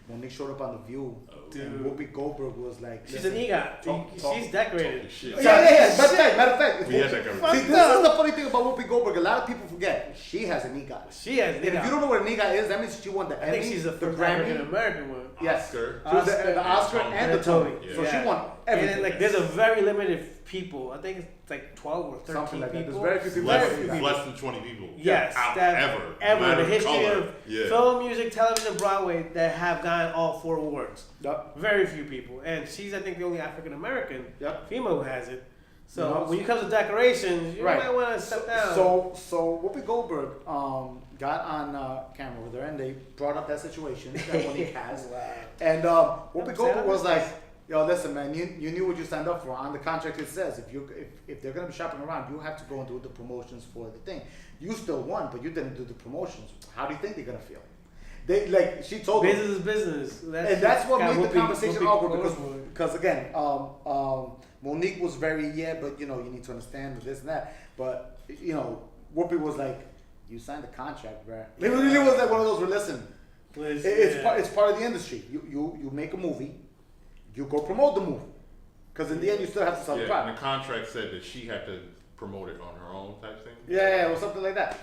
Monique showed up on The View. And Whoopi Goldberg was like, she's an EGOT. She's decorated. Yeah. Matter of fact, this is the funny thing about Whoopi Goldberg. A lot of people forget she has an EGOT. She has. And if you don't know what an EGOT is, that means she won the Emmy. I think she's the first African American one. Yes, Oscar. She was the Oscar and the Tony. So she won everything. And there's a very limited people. I think it's like 12 or 13 something like people. That. There's very few people. Less than 20 people. Yes, ever. The history of film, music, television, Broadway that have gotten all 4 awards. Yep. Very few people, and she's I think the only African American female who has it. So when it comes to decorations, you might want to step down. So Whoopi Goldberg got on camera with her, and they brought up that situation that Monique has, and Whoopi Goldberg was like, "Yo, listen, man, you knew what you signed up for. On the contract, it says if they're gonna be shopping around, you have to go and do the promotions for the thing. You still won, but you didn't do the promotions. How do you think they're gonna feel?" She told business is business, and that's what made the conversation awkward because again, Monique was very but you need to understand this and that, but Whoopi was like, "You signed the contract, bro." It really was like one of those where it's part of the industry. You make a movie, you go promote the movie, because in the end you still have to sell the product. And the contract said that she had to promote it on her own type thing. Yeah, or something like that.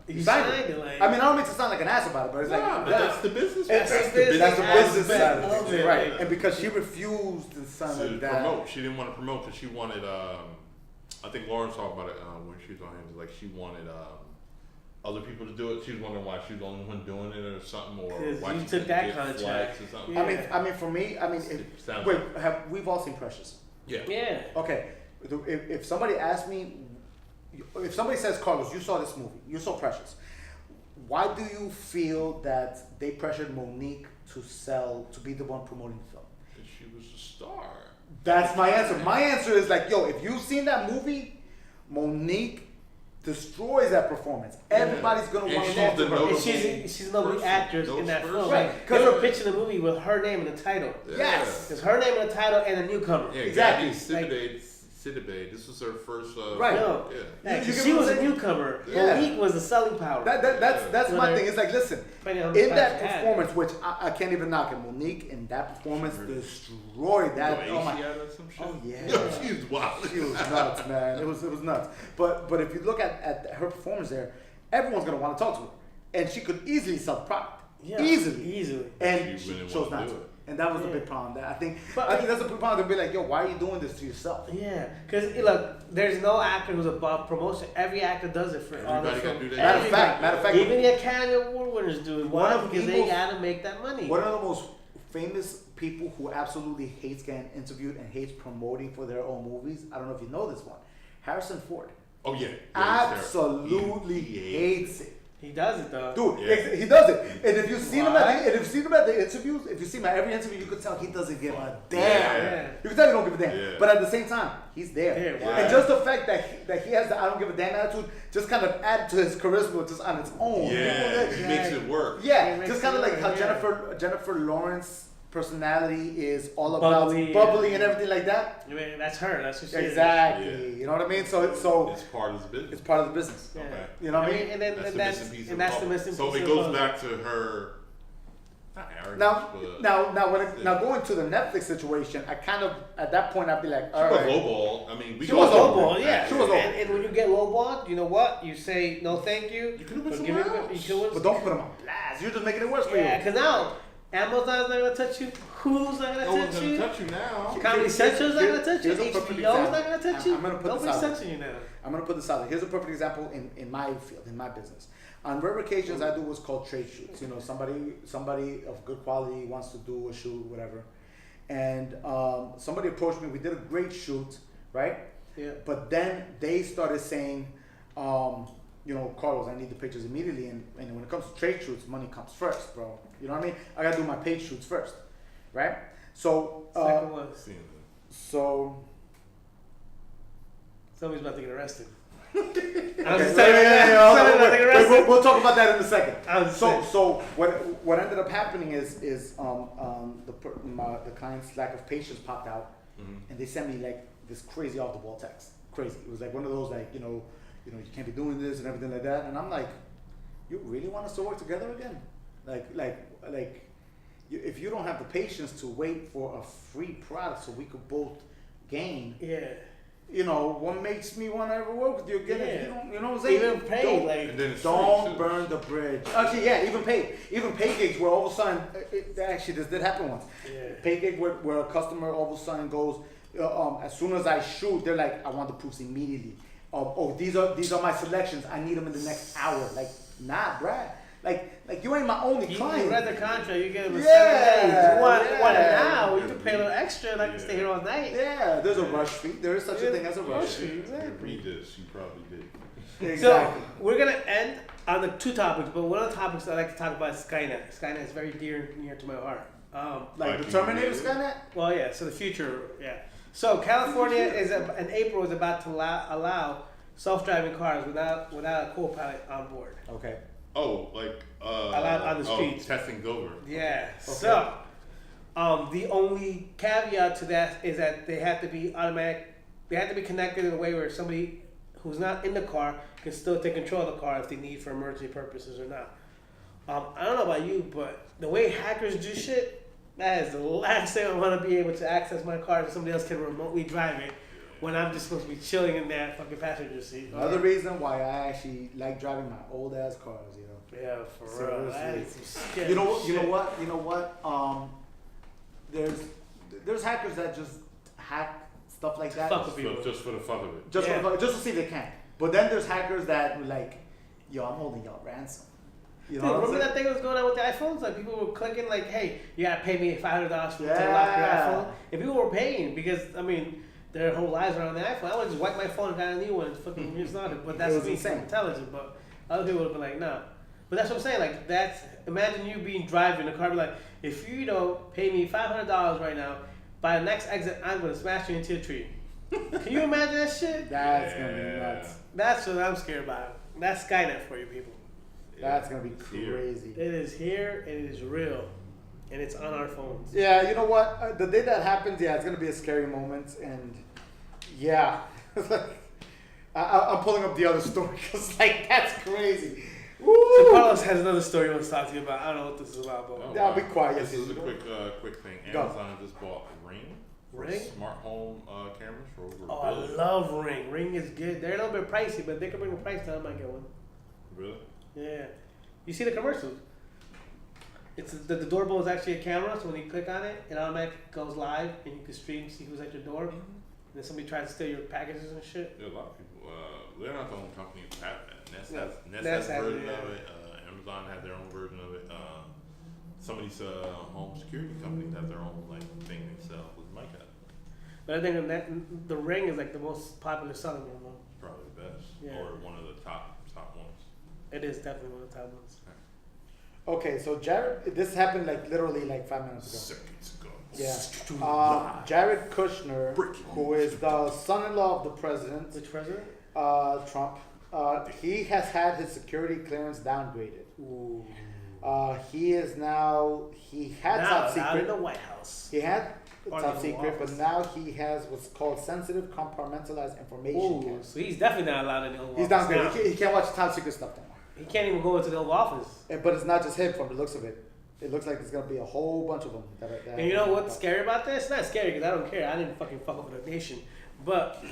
You signed it. Like, I mean, I don't mean to sound like an ass about it, but it's but that's the business. That's the business side of it, right? And because she refused to sign like that, promote. She didn't want to promote because she wanted. I think Lauren talked about it when she was on here. Like she wanted other people to do it. She was wondering why she was the only one doing it or something, or why you she took that contract or something. Yeah. I mean, for me, we've all seen Precious? Yeah. Okay, if somebody asks me. If somebody says, "Carlos, you saw this movie, you saw Precious. Why do you feel that they pressured Monique to be the one promoting the film?" Because she was a star. That's my answer. My answer is like, if you've seen that movie, Monique destroys that performance. Everybody's gonna want to she's talk to the her. notable- And she's the lead actress in that film. Right, Like, 'cause they were of- pitching the movie with her name in the title. Yes. It's her name in the title and a newcomer. Yeah, Exactly. Sidibe. This was her first. Right. No. Yeah. Yeah, You 'cause get she what was I'm a saying? newcomer. Yeah. Monique was the selling power. That's my Whether- thing. It's like, listen, Depending on the in that class you had. performance, which I can't even knock it, Monique in that performance destroyed that. Oh my. Asiata or some shit? Oh yeah. Yo, she was wild. She was nuts, man. It was nuts. But if you look at her performance there, everyone's gonna want to talk to her, and she could easily sell the product. Yeah, Easily. And She she wouldn't chose wanna not do to. it. And that was the Yeah. big problem. I think But- that's a big problem. They'll be like, yo, why are you doing this to yourself? Yeah, because look, there's no actor who's above promotion. Every actor does it for all Everybody their gotta films. do that. Matter of fact, even the Academy Award winners do it. One Why? of Because they people's- gotta make that money. one of the most famous people who absolutely hates getting interviewed and hates promoting for their own movies. I don't know if you know this one. Harrison Ford. Oh yeah. Absolutely He hates it. He does it though. Dude, Yeah. he does it. And if you've seen him Why? at the interviews, if you see him at every interview, you could tell he doesn't give a damn. Yeah. You can tell he don't give a damn. Yeah. But at the same time, he's there. Yeah, why? And just the fact that he has the I don't give a damn attitude just kind of added to his charisma just on its own. Yeah, People he that- makes it work. Yeah, It makes just kind of it like how work, yeah. Jennifer Lawrence personality is all about Bubbly, bubbly yeah. and everything like that. I mean, that's her. That's what she is. Exactly. Yeah. You know what I mean? So It's part of the business. it's part of the business. Yeah. Okay. You know what I mean? And then That's the that's missing piece and of that's the the puzzle. missing So piece it of the goes puzzle. back to her. Not arrogance, Now, but now going to the Netflix situation, I kind of at that point I'd be like, she all was right. lowball. I mean, we She go was over lowball, it. yeah. She was lowball. And when you get lowballed, you know what? You say no, thank you. You could've went But somewhere give it- else. You could went But don't put them on blast. You're just making it worse for Yeah, you. because now Amazon's not gonna touch you. Hulu's not No gonna one's touch gonna you. touch you now. Comedy Central's not gonna touch you. Here's a perfect HBO's not example. gonna touch you. I'm gonna put this Nobody's out there. touching you now. I'm gonna put this out there. Here's a perfect example in my field, in my business. On rare occasions, I do what's called trade shoots. You know, somebody of good quality wants to do a shoot, whatever, and somebody approached me. We did a great shoot, right? Yeah. But then they started saying, you know, Carlos, I need the pictures immediately. And when it comes to trade shoots, money comes first, bro. You know what I mean? I gotta do my paid shoots first, right? So, Second one. Seeing that. so. Somebody's about to get arrested. I'm Okay, just telling you that. Somebody's about to get arrested. we'll talk about that in a second. I'm So, sick. so what ended up happening is the client's lack of patience popped out, and they sent me like this crazy off the wall text. Crazy. It was like one of those like you can't be doing this and everything like that. And I'm like, you really want us to work together again? If you don't have the patience to wait for a free product so we could both gain, Yeah. you know, what makes me want to ever work with you again? If you don't, you know what I'm saying? Even paid, Don't- like And then it's Don't free, too. burn the bridge. Actually, yeah, even paid gigs where all of a sudden, actually this did happen once. Yeah. Paid gig where a customer all of a sudden goes, as soon as I shoot, they're like, I want the proofs immediately. These are my selections. I need them in the next hour. Like, nah, Brad. Like you ain't my only You client. read the contract, you get them in Yeah, 7 days. You want it yeah. now, you can pay a little extra and I can stay here all night. Yeah, there's a rush fee. There is such a thing as a rush Rush fee. fee, exactly. Read this, you probably did. Exactly. So we're gonna end on the two topics, but one of the topics I like to talk about is Skynet. Skynet is very dear and near to my heart. Like the Terminator Skynet? Well, yeah. So the future, yeah. So California is in April is about to allow self-driving cars without a co-pilot on board. Okay. Oh, like Allowed on the streets. Testing's over. Yeah. So the only caveat to that is that they have to be automatic. They have to be connected in a way where somebody who's not in the car can still take control of the car if they need for emergency purposes or not. I don't know about you, but the way hackers do shit, that is the last thing I want to be able to access my car so somebody else can remotely drive it when I'm just supposed to be chilling in that fucking passenger seat. Another reason why I actually like driving my old ass cars, you know. Yeah, for real. That is Seriously. some scary You know shit. what? There's hackers that just hack stuff like that Fuck with people. Just for the fuck of it. just Yeah. just to see if they can. But then there's hackers that were like, yo, I'm holding y'all ransom. You know Dude, what I'm remember saying? that thing that was going on with the iPhones? Like people were clicking like, hey, you gotta pay me $500 to Yeah. lock your iPhone. And people were paying because their whole lives are on the iPhone. I would just wipe my phone and got a new one. It's fucking it's not it. But that's It was me, insane. I'm intelligent. But other people would have been like, no. But that's what I'm saying. Like imagine you being driving a car, be like, if you don't pay me $500 right now, by the next exit, I'm gonna smash you into a tree. Can you imagine that shit? That's gonna be nuts. That's what I'm scared about. That's Skynet for you people. That's gonna be crazy. It is here. It is real, and it's on our phones. Yeah, you know what? The day that happens, yeah, it's gonna be a scary moment, and yeah, I'm pulling up the other story because like that's crazy. Woo! So Carlos has another story he wants to talk to you about. I don't know what this is about, but Yeah, I'll be quiet. This is a quick thing. Amazon just bought Ring. Ring? Smart home cameras for over oh, $1 billion. I love Ring. Ring is good. They're a little bit pricey, but they can bring the price down. I might get one. Really? Yeah. You see the commercials? It's the doorbell is actually a camera, so when you click on it, it automatically goes live, and you can stream, see who's at your door. And then somebody tries to steal your packages and shit. There are a lot of people. They're not the only company who have that. Nest Nest has a has version it, of it. Amazon had their own version of it. Some of these home security companies have their own like thing they sell with mic hat. But I think that the Ring is like the most popular selling one. Probably the best, Yeah. or one of the top ones. It is definitely one of the top ones. Okay, so Jared, this happened like literally like 5 minutes ago. Seconds ago. Yeah. Jared Kushner, who is the son-in-law of the president, Which president? Trump, he has had his security clearance downgraded. Ooh. He had top secret. Out in the White House. He had Or top the secret, but office. now he has what's called sensitive compartmentalized information. Ooh, Cameras. so he's definitely not allowed in the Oval He's Office downgraded. now. He can't watch top secret stuff anymore. He can't even go into the Oval Office. But it's not just him from the looks of it. It looks like there's gonna be a whole bunch of them. That And you know what's scary about this? It's not scary because I don't care. I didn't fucking fuck over the nation. But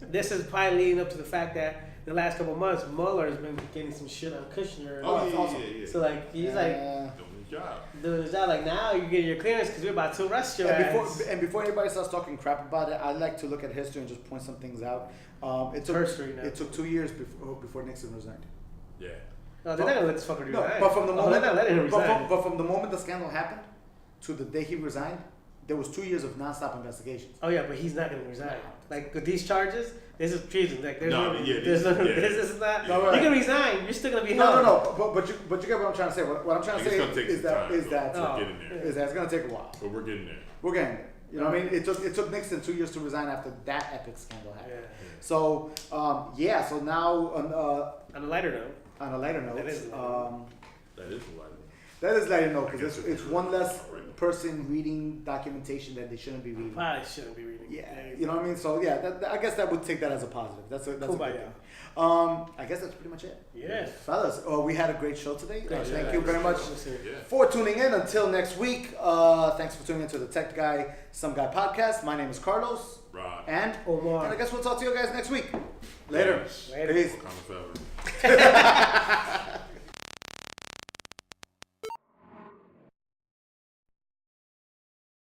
this is probably leading up to the fact that the last couple of months, Mueller's been getting some shit on Kushner. Oh, it's yeah, awesome. yeah. So like he's like Doing his job. doing his job. Like now you get your clearance because we're about to arrest your And ass. before anybody starts talking crap about it, I like to look at history and just point some things out. It took History now. it took 2 years before Nixon resigned. Yeah. No, they're not gonna let this fucker No, resign. but from the moment they're not letting him resign. but from the moment the scandal happened to the day he resigned, there was 2 years of nonstop investigations. Oh yeah, but he's not gonna resign. Like with these charges, this is treason. Like there's No, no, yeah, there's no, yeah. this is not. No, right. You can resign. You're still gonna be No, held. but you get what I'm trying to say. What I'm trying to It's say gonna take is some that time. is that Oh. We're getting there. is that it's gonna take a while. But we're getting there. We're getting there. You know what I mean? It took Nixon 2 years to resign after that epic scandal happened. Yeah. So yeah, so now On a lighter note, on a lighter note, That is lighter. That is a lot. that is lighter note because I guess it's one less person reading documentation that they shouldn't be reading. probably shouldn't be reading. Yeah, you know what I mean. So yeah, I guess that would take that as a positive. That's a good Kumbaya. thing. I guess that's pretty much it. Yeah. Fellas, we had a great show today. Great show. Thank you very much Yeah. for tuning in. Until next week, thanks for tuning into the Tech Guy, Some Guy podcast. My name is Carlos, Rod. and Omar. I guess we'll talk to you guys next week. Later. Peace. Later. Peace. Wakanda forever.